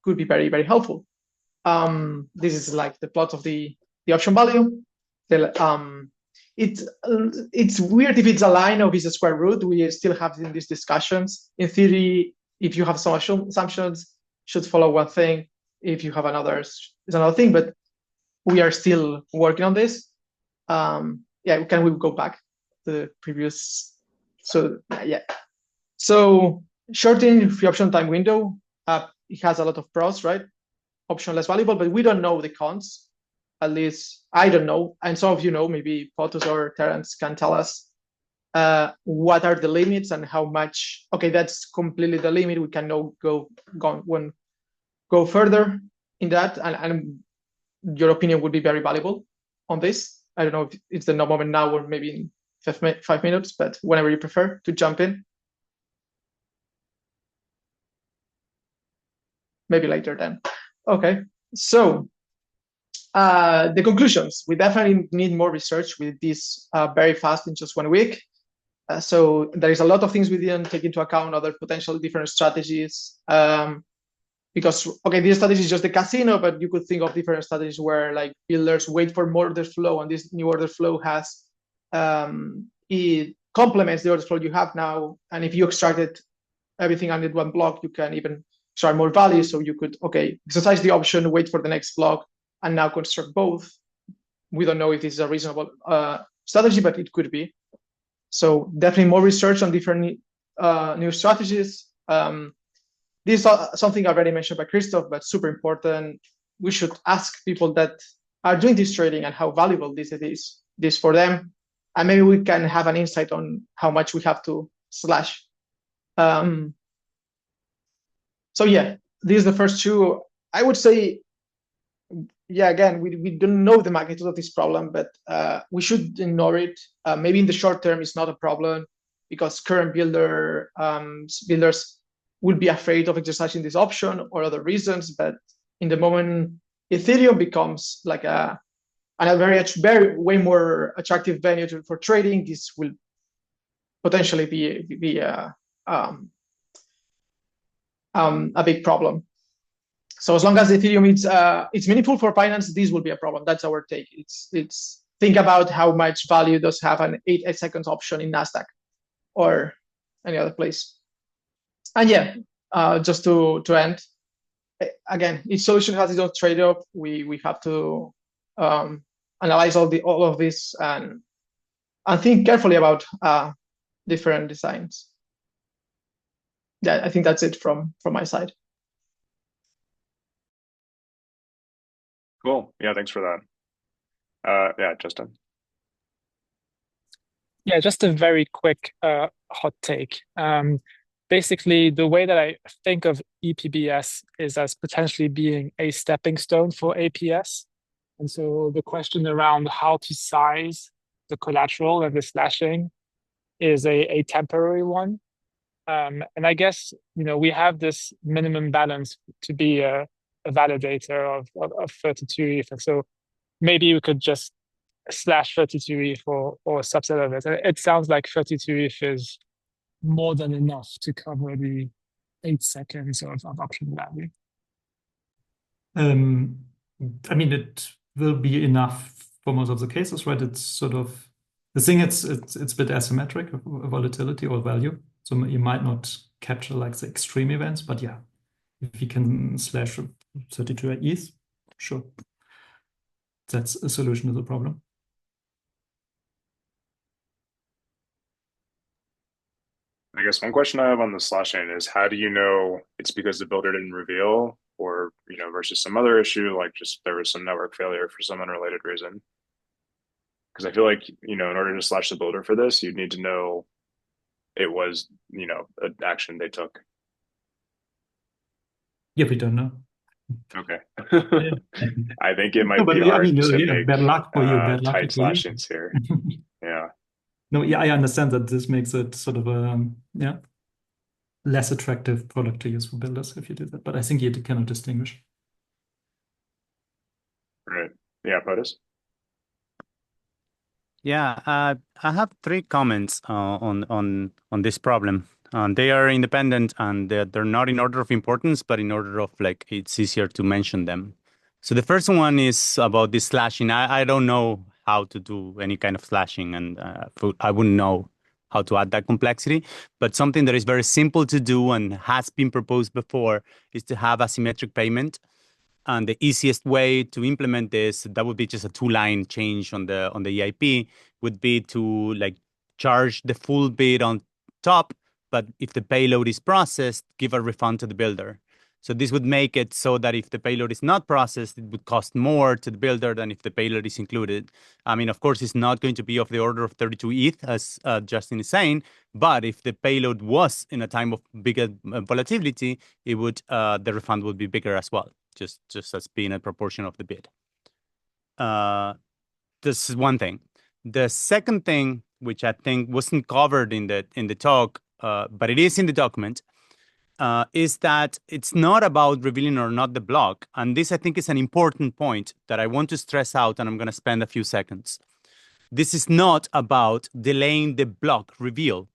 could be very, very helpful. This is like the plot of the option value. It's weird if it's a line or it's a square root. We still have in these discussions. In theory, if you have some assumptions, should follow one thing. If you have another, it's another thing. But we are still working on this. Yeah, can we go back to the previous? So yeah. So shortening the option time window, it has a lot of pros, right? Option less valuable, but we don't know the cons. At least I don't know, and some of you know, maybe Potus or Terence can tell us what are the limits and how much. Okay, that's completely the limit. We can go further in that, and your opinion would be very valuable on this. I don't know if it's the moment now or maybe in 5 minutes, but whenever you prefer to jump in. Maybe later then. Okay, so the conclusions. We definitely need more research with this very fast in just 1 week. So there is a lot of things we didn't take into account, other potential different strategies. Because, okay, this strategy is just the casino, but you could think of different strategies where like builders wait for more order flow, and this new order flow has, it complements the order flow you have now. And if you extracted everything under one block, you can even extract more value. So you could, okay, exercise the option, wait for the next block, and now construct both. We don't know if this is a reasonable strategy, but it could be. So definitely more research on different new strategies. This is something already mentioned by Christoph, but super important. We should ask people that are doing this trading and how valuable this is for them. And maybe we can have an insight on how much we have to slash. So yeah, these are the first two. I would say, yeah, again, we don't know the magnitude of this problem, but we should ignore it. Maybe in the short term, it's not a problem because current builders would be afraid of exercising this option or other reasons. But in the moment Ethereum becomes like a very way more attractive venue for trading, this will potentially be a big problem. So as long as Ethereum it's meaningful for finance, this will be a problem. That's our take. It's think about how much value does have an 8 seconds option in Nasdaq or any other place. And yeah, just to end, again, each solution has its own trade-off. We have to analyze all of this and think carefully about different designs. Yeah, I think that's it from my side. Cool. Yeah, thanks for that. Yeah, Justin. Yeah, just a very quick hot take. Basically, the way that I think of EPBS is as potentially being a stepping stone for APS. And so the question around how to size the collateral and the slashing is a temporary one. And I guess, we have this minimum balance to be a validator of 32 ETH. And so maybe we could just slash 32 ETH or a subset of it. It sounds like 32 ETH is more than enough to cover the 8 seconds of option value. I mean, it will be enough for most of the cases, right? It's sort of the thing. It's a bit asymmetric volatility or value, so you might not capture like the extreme events. But yeah, if you can slash 32 ETH, sure, that's a solution to the problem. I guess one question I have on the slashing is how do you know it's because the builder didn't reveal or, versus some other issue, like just there was some network failure for some unrelated reason? Because I feel like, in order to slash the builder for this, you'd need to know it was, an action they took. Yeah, we don't know. Okay. Yeah. I think it No, might but be I mean, hard to yeah, make bad luck for you. Bad luck tight for you. slashings here. Yeah. No, yeah, I understand that this makes it sort of a yeah less attractive product to use for builders if you do that. But I think you cannot distinguish. Right. Yeah, POTUS. Yeah, I have three comments on this problem. They are independent and they're not in order of importance, but in order of like it's easier to mention them. So the first one is about this slashing. I don't know how to do any kind of slashing, and I wouldn't know how to add that complexity. But something that is very simple to do and has been proposed before is to have asymmetric payment. And the easiest way to implement this, that would be just a two-line change on the EIP, would be to like charge the full bid on top, but if the payload is processed, give a refund to the builder. So this would make it so that if the payload is not processed, it would cost more to the builder than if the payload is included. I mean, of course, it's not going to be of the order of 32 ETH, as Justin is saying, but if the payload was in a time of bigger volatility, it would the refund would be bigger as well, just as being a proportion of the bid. This is one thing. The second thing, which I think wasn't covered in the talk, but it is in the document, is that it's not about revealing or not the block. And this, I think, is an important point that I want to stress out, and I'm going to spend a few seconds. This is not about delaying the block reveal.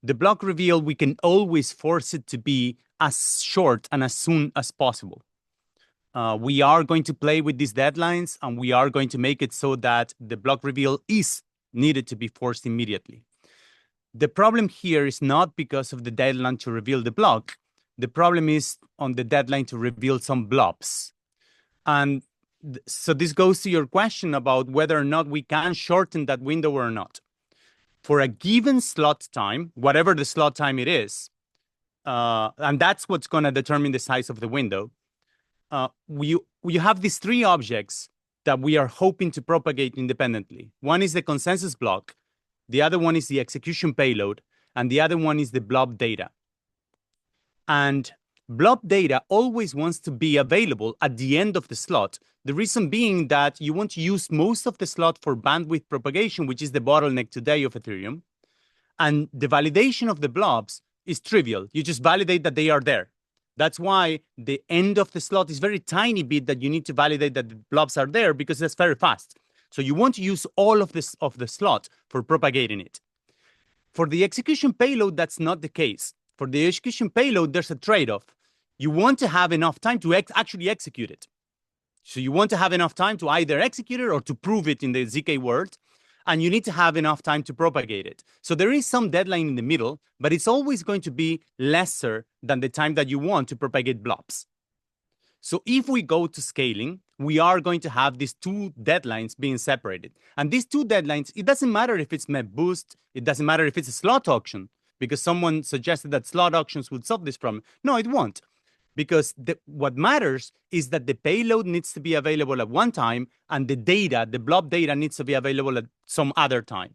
The block reveal, we can always force it to be as short and as soon as possible. We are going to play with these deadlines, and we are going to make it so that the block reveal is needed to be forced immediately. The problem here is not because of the deadline to reveal the block. The problem is on the deadline to reveal some blobs. And so this goes to your question about whether or not we can shorten that window or not. For a given slot time, whatever the slot time it is, and that's what's going to determine the size of the window, we have these three objects that we are hoping to propagate independently. One is the consensus block, the other one is the execution payload, and the other one is the blob data. And blob data always wants to be available at the end of the slot. The reason being that you want to use most of the slot for bandwidth propagation, which is the bottleneck today of Ethereum. And the validation of the blobs is trivial. You just validate that they are there. That's why the end of the slot is very tiny bit that you need to validate that the blobs are there, because that's very fast. So you want to use all of this of the slot for propagating it. For the execution payload, that's not the case. For the execution payload, there's a trade-off. You want to have enough time to actually execute it. So you want to have enough time to either execute it or to prove it in the ZK world. And you need to have enough time to propagate it. So there is some deadline in the middle, but it's always going to be lesser than the time that you want to propagate blobs. So if we go to scaling, we are going to have these two deadlines being separated. And these two deadlines, it doesn't matter if it's mev-boost, it doesn't matter if it's a slot auction, because someone suggested that slot auctions would solve this problem. No, it won't. Because what matters is that the payload needs to be available at one time, and the data, the blob data, needs to be available at some other time.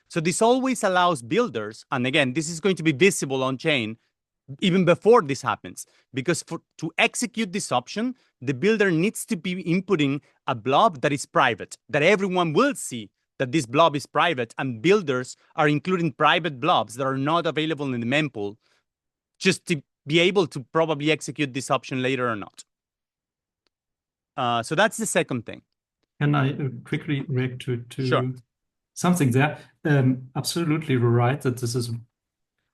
So this always allows builders, and again, this is going to be visible on chain even before this happens, because to execute this option, the builder needs to be inputting a blob that is private, that everyone will see that this blob is private, and builders are including private blobs that are not available in the mempool just to be able to probably execute this option later or not. So that's the second thing. Can I quickly react to Sure. something there? Absolutely right that this is,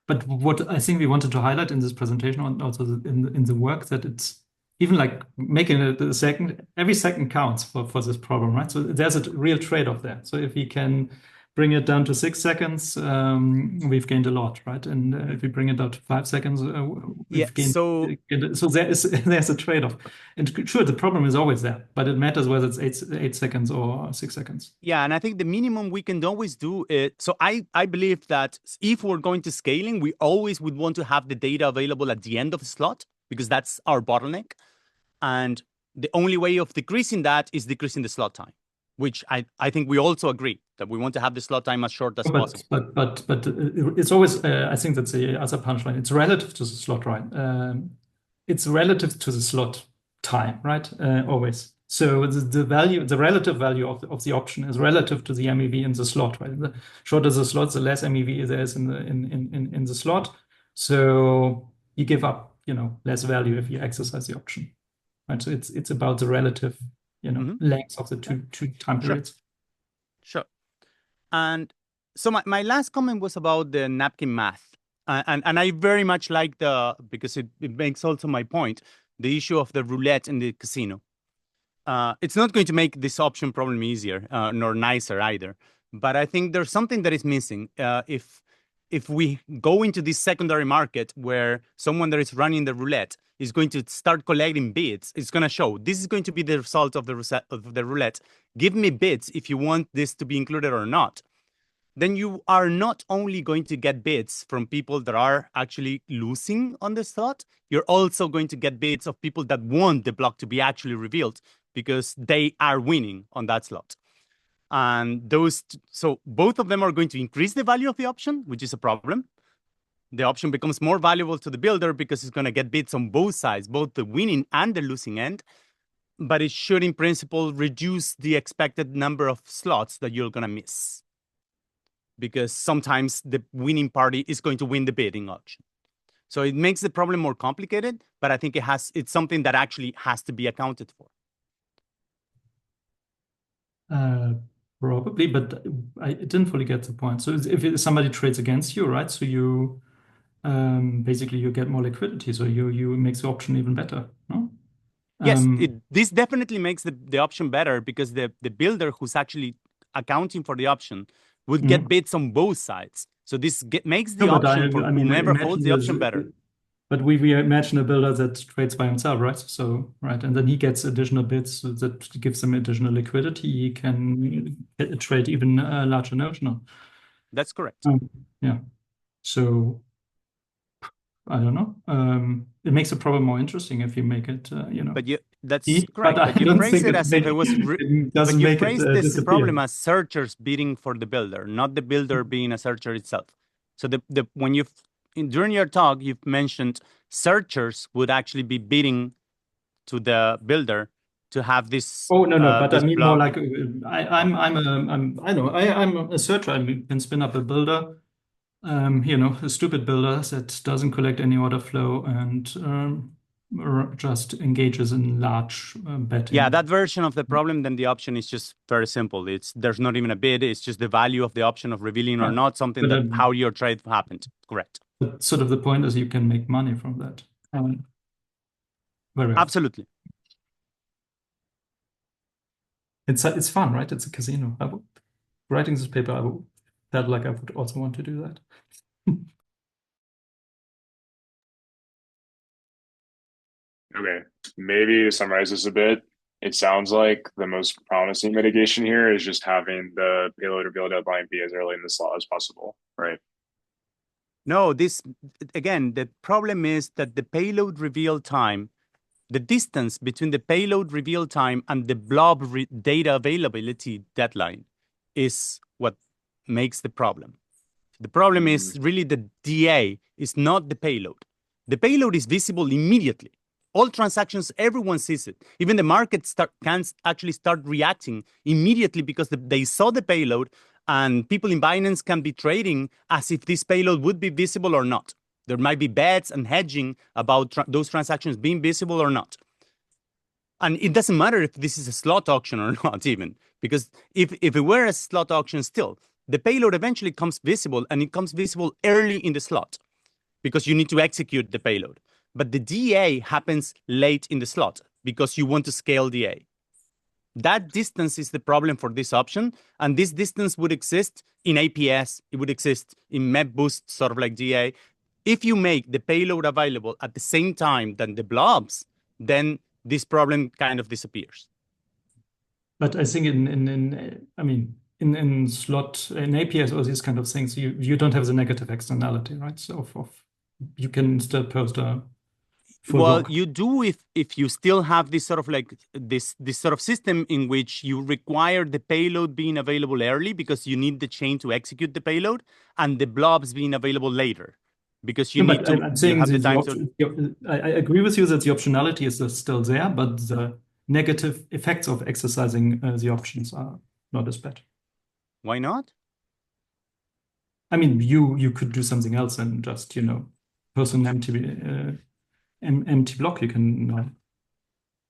but what I think we wanted to highlight in this presentation, and also in the work, that it's even like making it a second, every second counts for this problem, right? So there's a real trade-off there. So if we can bring it down to 6 seconds, we've gained a lot, right? And if we bring it down to 5 seconds, we've gained. So there's a trade-off. And sure, the problem is always there, but it matters whether it's 8 seconds or 6 seconds. Yeah, and I think the minimum we can always do it. So I believe that if we're going to scaling, we always would want to have the data available at the end of the slot, because that's our bottleneck. And the only way of decreasing that is decreasing the slot time, which I think we also agree that we want to have the slot time as short as possible. But it's always, I think that's the other punchline. It's relative to the slot, right? It's relative to the slot. time, right? Always. So the value, the relative value of the option is relative to the MEV in the slot, right? The shorter the slot, the less MEV there is in the slot. So you give up, less value if you exercise the option, right? So it's about the relative, length of the two time periods. Sure. And so my last comment was about the napkin math. And I very much like because it makes also my point, the issue of the roulette in the casino. It's not going to make this option problem easier, nor nicer either. But I think there's something that is missing. If we go into this secondary market where someone that is running the roulette is going to start collecting bids, it's going to show this is going to be the result of the roulette. Give me bids if you want this to be included or not. Then you are not only going to get bids from people that are actually losing on the slot, you're also going to get bids of people that want the block to be actually revealed because they are winning on that slot. And so both of them are going to increase the value of the option, which is a problem. The option becomes more valuable to the builder because it's going to get bids on both sides, both the winning and the losing end. But it should, in principle, reduce the expected number of slots that you're going to miss, because sometimes the winning party is going to win the bidding auction. So it makes the problem more complicated, but I think it's something that actually has to be accounted for. Probably, but I didn't fully get the point. So if somebody trades against you, right? So you basically you get more liquidity, so you makes the option even better, no? Yes, this definitely makes the option better because the builder who's actually accounting for the option would get bids on both sides. So this makes the option for whomever holds the option better. But we imagine a builder that trades by himself, right? So, right, and then he gets additional bids that gives him additional liquidity. He can trade even larger notional. That's correct. Yeah. So, I don't know. It makes the problem more interesting if you make it, But that's correct. But you phrase it as if it was. But you phrase this problem as searchers bidding for the builder, not the builder being a searcher itself. So when during your talk, you've mentioned searchers would actually be bidding to the builder to have this. Oh no, but I mean block. more like I'm a searcher. I can spin up a builder, a stupid builder that doesn't collect any order flow and just engages in large betting. Yeah, that version of the problem, then the option is just very simple. There's not even a bid. It's just the value of the option of revealing or not something that how your trade happened. Correct. But sort of the point is you can make money from that. Very Absolutely. It's fun, right? It's a casino. Writing this paper, I felt like I would also want to do that. Okay, maybe to summarize this a bit, it sounds like the most promising mitigation here is just having the payload reveal deadline be as early in the slot as possible, right? No, again, the problem is that the payload reveal time, the distance between the payload reveal time and the blob data availability deadline is what makes the problem. The problem is really the DA is not the payload. The payload is visible immediately. All transactions, everyone sees it. Even the market can actually start reacting immediately because they saw the payload, and people in Binance can be trading as if this payload would be visible or not. There might be bets and hedging about those transactions being visible or not. And it doesn't matter if this is a slot auction or not even, because if it were a slot auction still, the payload eventually comes visible, and it comes visible early in the slot because you need to execute the payload. But the DA happens late in the slot because you want to scale DA. That distance is the problem for this option. And this distance would exist in APS. It would exist in mev-boost, sort of like DA. If you make the payload available at the same time than the blobs, then this problem kind of disappears. But I think in slot, in APS or these kind of things, you don't have the negative externality, right? So you can still post a well, you do if you still have this sort of like this sort of system in which you require the payload being available early because you need the chain to execute the payload, and the blobs being available later. because you No, need but to I'm saying have the time I agree with you that the optionality is still there, but the negative effects of exercising the options are not as bad. Why not? I mean, you could do something else and just, post an empty block. You can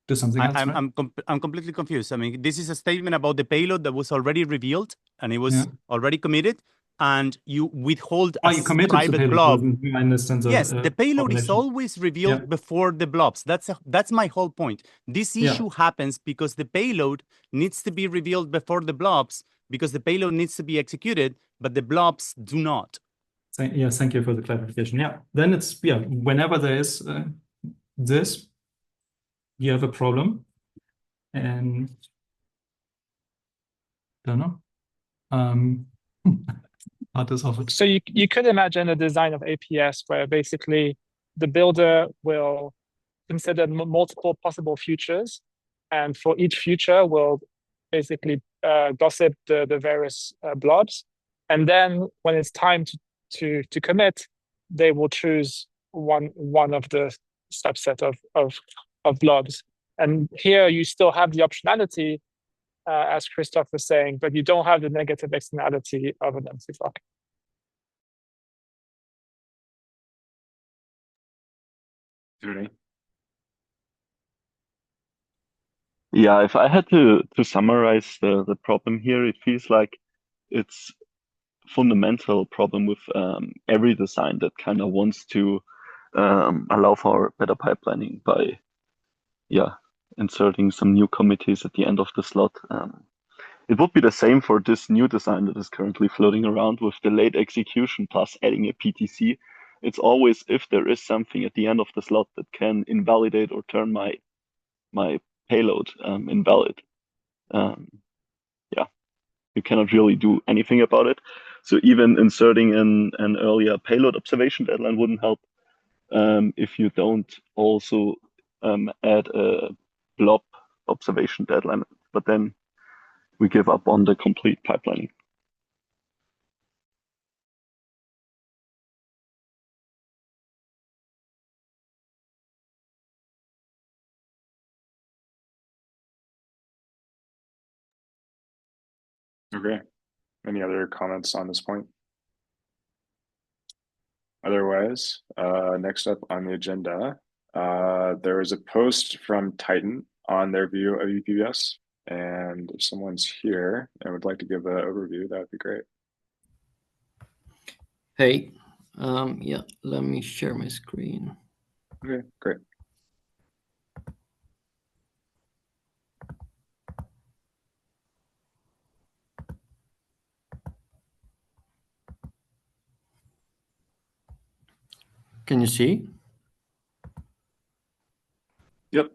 do something else, right? I'm completely confused. I mean, this is a statement about the payload that was already revealed and it was already committed, and you withhold a you committed to private payload. blob. I understand Yes, the payload is formulation. always revealed before the blobs. That's my whole point. This issue happens because the payload needs to be revealed before the blobs, because the payload needs to be executed, but the blobs do not. Yes, thank you for the clarification. Yeah, then it's, whenever there is this, you have a problem, and don't know. How to solve it. So you could imagine a design of APS where basically the builder will consider multiple possible futures, and for each future will basically gossip the various blobs, and then when it's time to commit, they will choose one of the subset of blobs. And here you still have the optionality, as Christoph was saying, but you don't have the negative externality of an empty block. Yeah, if I had to summarize the problem here, it feels like it's fundamental problem with every design that kind of wants to allow for better pipelining by inserting some new committees at the end of the slot. It would be the same for this new design that is currently floating around with delayed execution plus adding a PTC. It's always if there is something at the end of the slot that can invalidate or turn my payload invalid. You cannot really do anything about it. So even inserting an earlier payload observation deadline wouldn't help if you don't also add a blob observation deadline. But then we give up on the complete pipelining. Okay. Any other comments on this point? Otherwise, next up on the agenda, there is a post from Titan on their view of ePBS, and if someone's here and would like to give an overview, that would be great. Hey, yeah, let me share my screen. Okay, great. Can you see? Yep.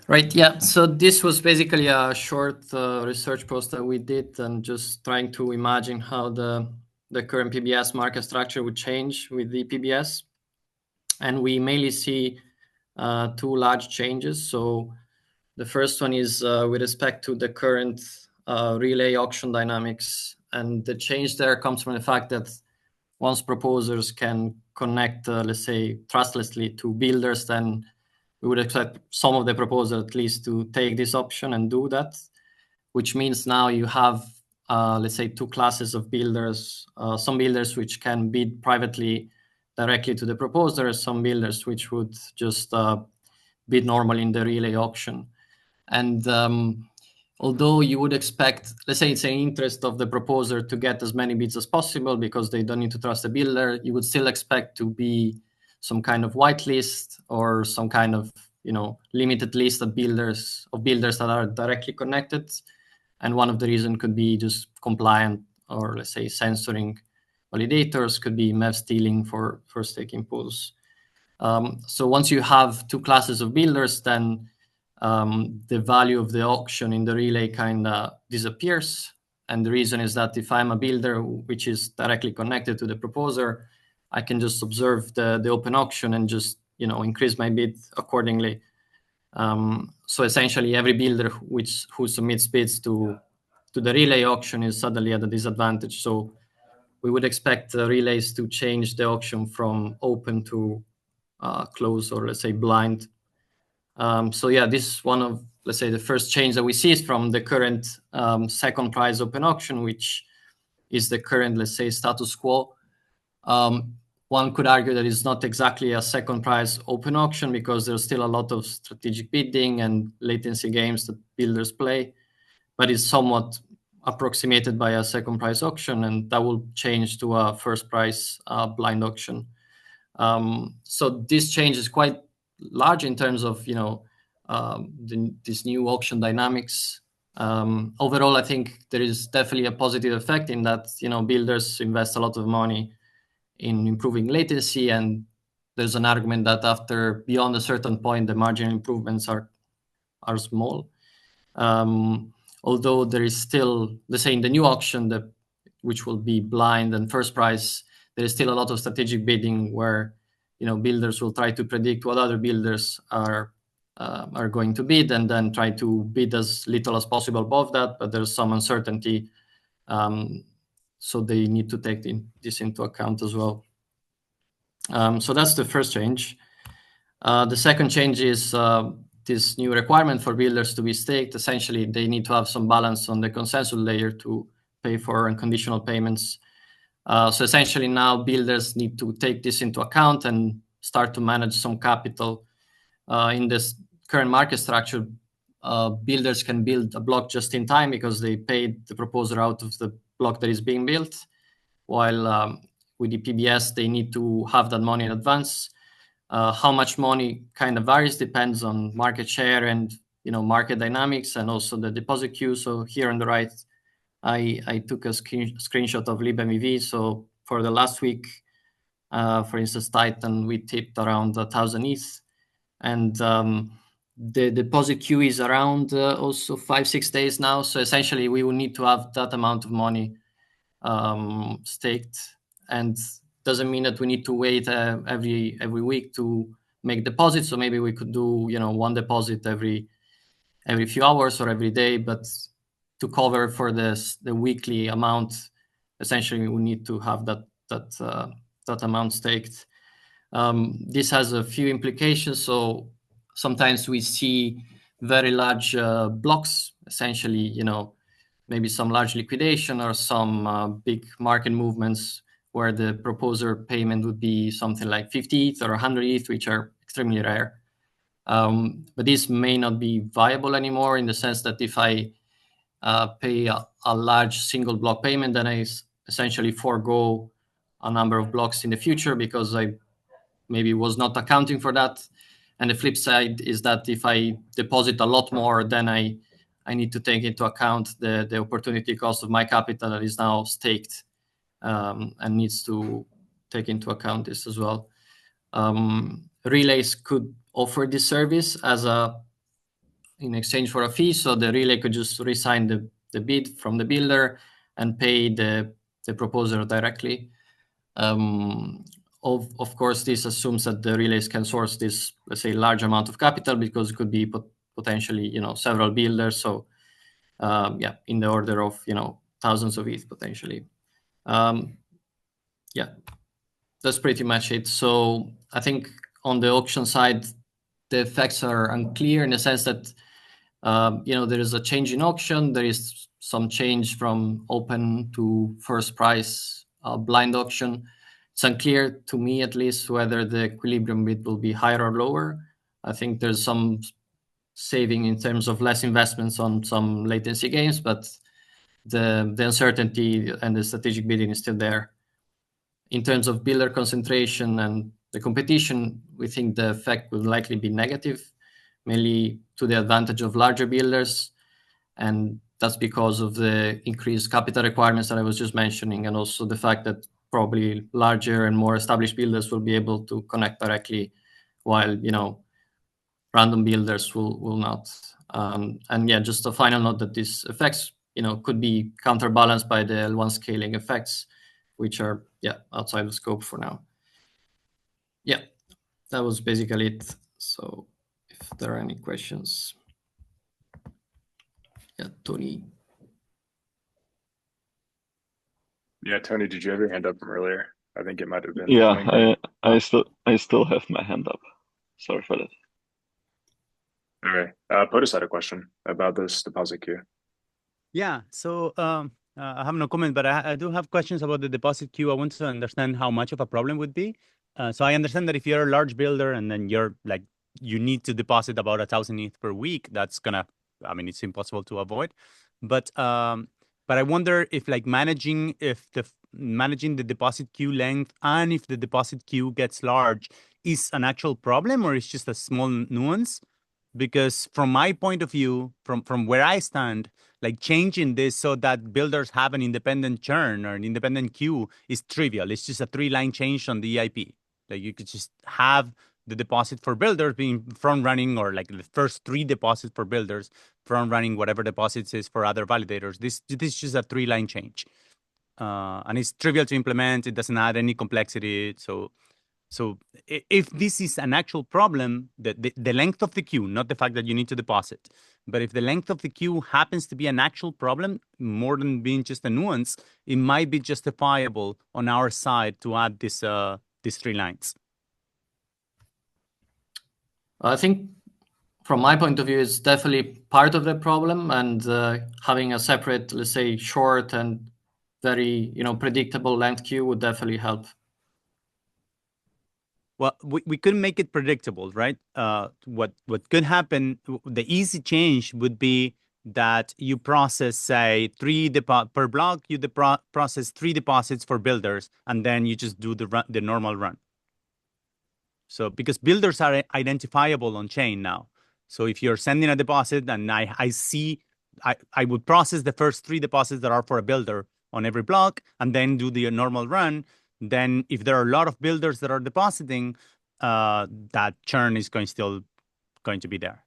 Right, yeah. So this was basically a short research post that we did, and just trying to imagine how the current PBS market structure would change with the PBS. And we mainly see two large changes. So the first one is with respect to the current relay auction dynamics. And the change there comes from the fact that once proposers can connect, let's say, trustlessly to builders, then we would expect some of the proposers at least to take this option and do that, which means now you have, let's say, two classes of builders, some builders which can bid privately directly to the proposer, some builders which would just bid normally in the relay auction. And although you would expect, let's say it's an interest of the proposer to get as many bids as possible because they don't need to trust the builder, you would still expect to be some kind of whitelist or some kind of, limited list of builders that are directly connected. And one of the reasons could be just compliant, or let's say censoring validators, could be MEV stealing for staking pools. So once you have two classes of builders, then the value of the auction in the relay kind of disappears. And the reason is that if I'm a builder which is directly connected to the proposer, I can just observe the open auction and just increase my bid accordingly. So essentially, every builder who submits bids to the relay auction is suddenly at a disadvantage. So we would expect the relays to change the auction from open to closed, or let's say blind. So yeah, this is one of, let's say, the first change that we see is from the current second price open auction, which is the current, let's say, status quo. One could argue that it's not exactly a second price open auction because there's still a lot of strategic bidding and latency games that builders play, but it's somewhat approximated by a second price auction, and that will change to a first price blind auction. So this change is quite large in terms of, you know, this new auction dynamics. Overall, I think there is definitely a positive effect in that, you know, builders invest a lot of money in improving latency, and there's an argument that after beyond a certain point, the marginal improvements are small. Although there is still, let's say, in the new auction, which will be blind and first price, there is still a lot of strategic bidding where, you know, builders will try to predict what other builders are going to bid, and then try to bid as little as possible above that. But there's some uncertainty, so they need to take this into account as well. So that's the first change. The second change is this new requirement for builders to be staked. Essentially, they need to have some balance on the consensus layer to pay for unconditional payments. So essentially now builders need to take this into account and start to manage some capital. In this current market structure, builders can build a block just in time because they paid the proposer out of the block that is being built, while with the PBS, they need to have that money in advance. How much money kind of varies, depends on market share and, you know, market dynamics, and also the deposit queue. So here on the right, I took a screenshot of libmev. So for the last week, for instance, Titan, we tipped around 1,000 ETH, and the deposit queue is around also 5-6 days now. So essentially, we will need to have that amount of money staked, and doesn't mean that we need to wait every week to make deposits. So maybe we could do, you know, one deposit every few hours or every day, but to cover for the weekly amount, essentially we need to have that amount staked. This has a few implications. So sometimes we see very large blocks, essentially, you know, maybe some large liquidation or some big market movements where the proposer payment would be something like 50 ETH or 100 ETH, which are extremely rare. But this may not be viable anymore, in the sense that if I pay a large single block payment, then I essentially forego a number of blocks in the future because I maybe was not accounting for that. And the flip side is that if I deposit a lot more, then I need to take into account the opportunity cost of my capital that is now staked, and needs to take into account this as well. Relays could offer this service in exchange for a fee. So the relay could just resign the bid from the builder and pay the proposer directly. Of course, this assumes that the relays can source this, let's say, large amount of capital, because it could be potentially, you know, several builders. So yeah, in the order of, you know, thousands of ETH potentially. Yeah, that's pretty much it. So I think on the auction side, the effects are unclear, in the sense that you know, there is a change in auction, there is some change from open to first price blind auction. It's unclear to me, at least, whether the equilibrium bid will be higher or lower. I think there's some saving in terms of less investments on some latency games, but the uncertainty and the strategic bidding is still there. In terms of builder concentration and the competition, we think the effect will likely be negative, mainly to the advantage of larger builders. And that's because of the increased capital requirements that I was just mentioning, and also the fact that probably larger and more established builders will be able to connect directly, while, you know, random builders will not. And yeah, just a final note that these effects, you know, could be counterbalanced by the L1 scaling effects, which are, yeah, outside the scope for now. Yeah, that was basically it. So if there are any questions. Yeah, Tony. Yeah, Tony, did you have your hand up from earlier? I think it might have been Yeah, blinking. I still have my hand up. Sorry for that. Okay. POTUS had a question about this deposit queue. Yeah, so I have no comment, but I do have questions about the deposit queue. I want to understand how much of a problem would be. So I understand that if you're a large builder and then you're like, you need to deposit about 1,000 ETH per week, that's gonna, I mean, it's impossible to avoid. But I wonder if like managing the deposit queue length and if the deposit queue gets large is an actual problem or it's just a small nuance. Because from my point of view, from where I stand, like changing this so that builders have an independent churn or an independent queue is trivial. It's just a 3-line change on the EIP. Like you could just have the deposit for builders being front running, or like the first 3 deposits for builders front running whatever deposits is for other validators. This is just a 3-line change, and it's trivial to implement. It doesn't add any complexity. So if this is an actual problem, the length of the queue, not the fact that you need to deposit, but if the length of the queue happens to be an actual problem, more than being just a nuance, it might be justifiable on our side to add these 3 lines. I think from my point of view, it's definitely part of the problem, and having a separate, let's say, short and very predictable length queue would definitely help. Well, we couldn't make it predictable, right? What could happen, the easy change would be that you process, say, per block, you process 3 deposits for builders, and then you just do the normal run. So because builders are identifiable on chain now. So if you're sending a deposit and I see, I would process the first 3 deposits that are for a builder on every block and then do the normal run. Then if there are a lot of builders that are depositing, that churn is still going to be there.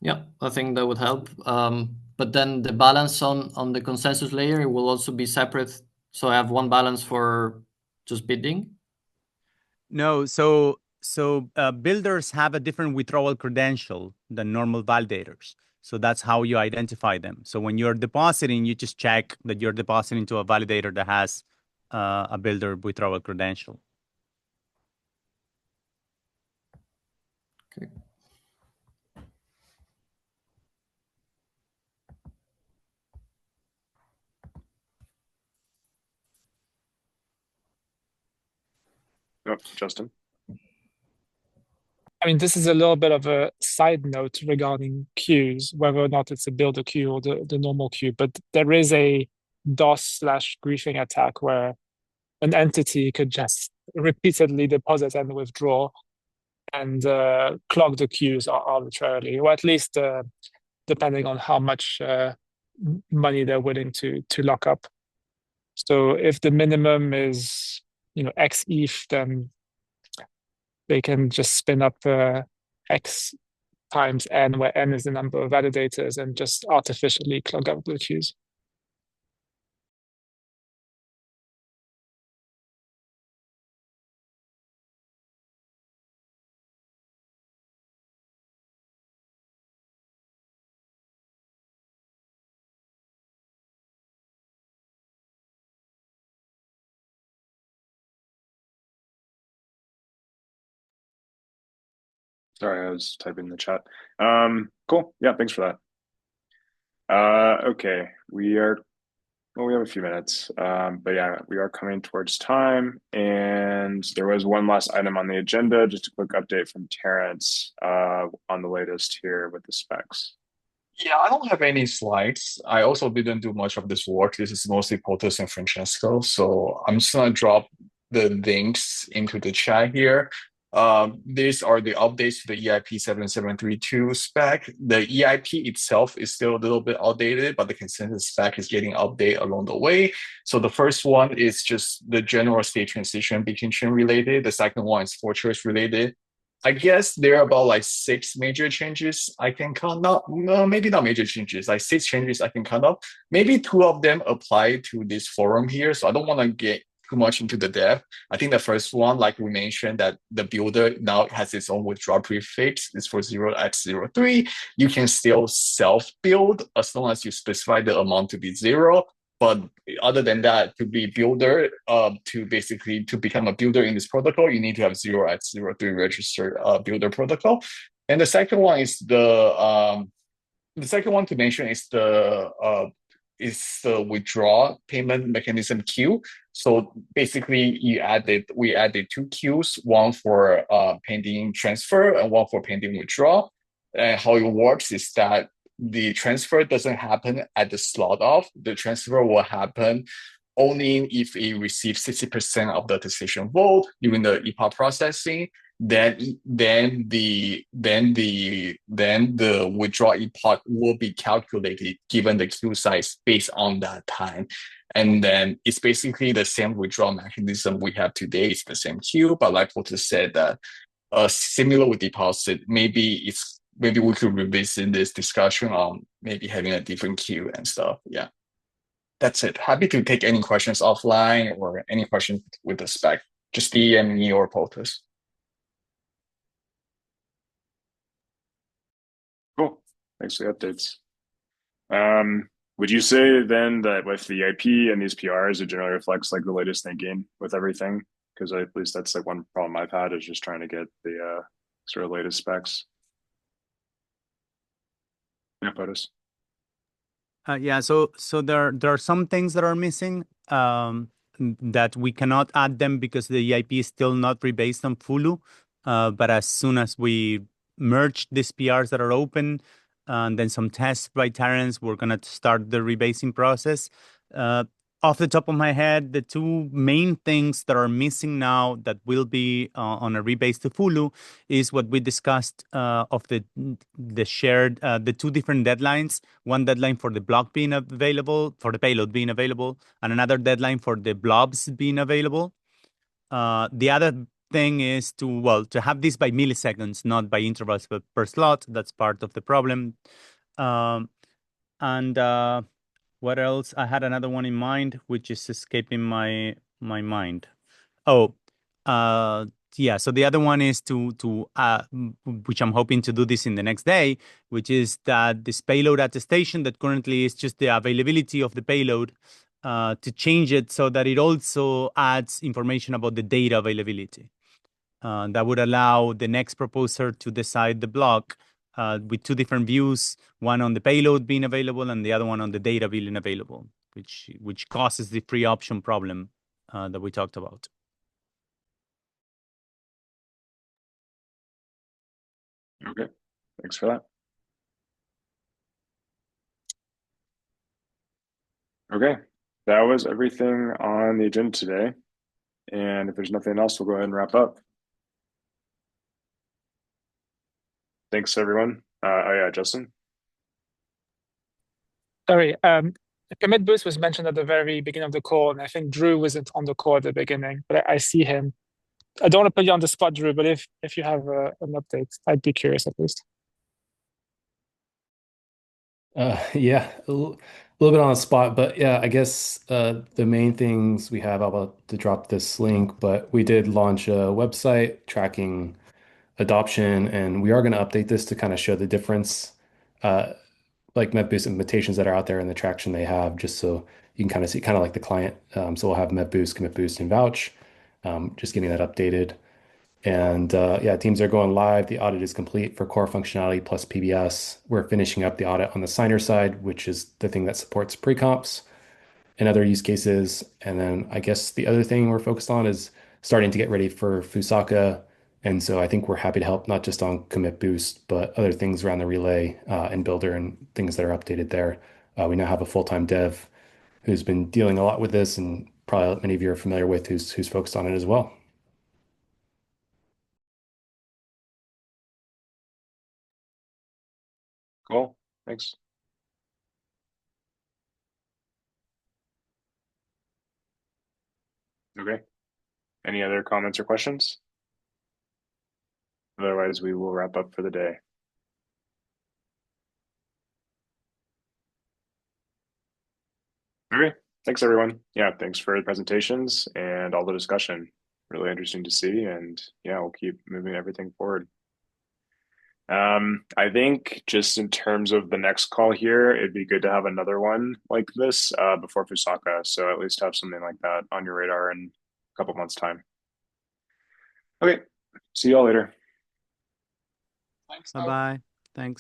Yeah, I think that would help. But then the balance on the consensus layer will also be separate. So I have one balance for just bidding. No, so builders have a different withdrawal credential than normal validators. So that's how you identify them. So when you're depositing, you just check that you're depositing to a validator that has a builder withdrawal credential. Okay. Oh, Justin. I mean, this is a little bit of a side note regarding queues, whether or not it's a builder queue or the normal queue, but there is a DOS/griefing attack where an entity could just repeatedly deposit and withdraw and clog the queues arbitrarily, or at least depending on how much money they're willing to lock up. So if the minimum is X ETH, then they can just spin up X times N, where N is the number of validators, and just artificially clog up the queues. Sorry, I was typing in the chat. Cool. Yeah, thanks for that. Okay, we have a few minutes, but yeah, we are coming towards time, and there was one last item on the agenda, just a quick update from Terrence on the latest here with the specs. Yeah, I don't have any slides. I also didn't do much of this work. This is mostly POTUS and Francesco, so I'm just gonna drop the links into the chat here. These are the updates to the EIP 7732 spec. The EIP itself is still a little bit outdated, but the consensus spec is getting updated along the way. So the first one is just the general state transition beacon chain related. The second one is Fortress related. I guess there are about like 6 major changes I can count up. No, maybe not major changes, like 6 changes I can count up. Maybe 2 of them apply to this forum here. So I don't want to get too much into the depth. I think the first one, like we mentioned, that the builder now has its own withdrawal prefix. It's for 0x03. You can still self-build as long as you specify the amount to be 0. But other than that, to be builder, to become a builder in this protocol, you need to have 0x03 registered builder protocol. And the second one is the second one to mention is the withdraw payment mechanism queue. So basically, we added 2 queues, one for pending transfer and one for pending withdrawal. And how it works is that the transfer doesn't happen at the slot off. The transfer will happen only if it receives 60% of the decision vote during the epoch processing. Then the withdrawal epoch will be calculated given the queue size based on that time. And then it's basically the same withdrawal mechanism we have today. It's the same queue, but like Walter said, that similar with deposit, maybe we could revisit this discussion on maybe having a different queue and stuff. Yeah, that's it. Happy to take any questions offline or any questions with the spec. Just DM me or POTUS. Cool. Thanks for the updates. Would you say then that with the IP and these PRs, it generally reflects like the latest thinking with everything? Because at least that's like one problem I've had is just trying to get the sort of latest specs. Yeah, POTUS. Yeah, so there are some things that are missing that we cannot add them because the EIP is still not rebased on Fulu. But as soon as we merge these PRs that are open and then some tests by Terrence, we're gonna start the rebasing process. Off the top of my head, the two main things that are missing now that will be on a rebase to Fulu is what we discussed of the shared the two different deadlines. One deadline for the block being available, for the payload being available, and another deadline for the blobs being available. The other thing is to have this by milliseconds, not by intervals per slot. That's part of the problem. What else? I had another one in mind, which is escaping my mind. Oh, yeah. So the other one is to which I'm hoping to do this in the next day, which is that this payload attestation that currently is just the availability of the payload, to change it so that it also adds information about the data availability. That would allow the next proposer to decide the block with two different views, one on the payload being available and the other one on the data being available, which causes the free option problem that we talked about. Okay, thanks for that. Okay, that was everything on the agenda today. And if there's nothing else, we'll go ahead and wrap up. Thanks, everyone. Oh yeah, Justin. Sorry, commit boost was mentioned at the very beginning of the call, and I think Drew wasn't on the call at the beginning, but I see him. I don't want to put you on the spot, Drew, but if you have an update, I'd be curious at least. Yeah, little bit on the spot, but yeah, I guess the main things we have, I'm about to drop this link, but we did launch a website tracking adoption, and we are going to update this to kind of show the difference, like mev-boost implementations that are out there and the traction they have, just so you can kind of see, kind of like the client. So we'll have mev-boost, commit boost, and vouch, just getting that updated. And yeah, teams are going live. The audit is complete for core functionality plus PBS. We're finishing up the audit on the signer side, which is the thing that supports pre-comps and other use cases. And then I guess the other thing we're focused on is starting to get ready for Fusaka. And so I think we're happy to help not just on commit boost, but other things around the relay and builder and things that are updated there. We now have a full-time dev who's been dealing a lot with this, and probably many of you are familiar with who's focused on it as well. Cool. Thanks. Okay. Any other comments or questions? Otherwise, we will wrap up for the day. Okay. thanks everyone. Yeah, thanks for the presentations and all the discussion. Really interesting to see, and yeah, we'll keep moving everything forward. I think just in terms of the next call here, it'd be good to have another one like this before Fusaka. So at least have something like that on your radar in a couple months' time. Okay, see y'all later. Thanks. Bye bye. Thanks.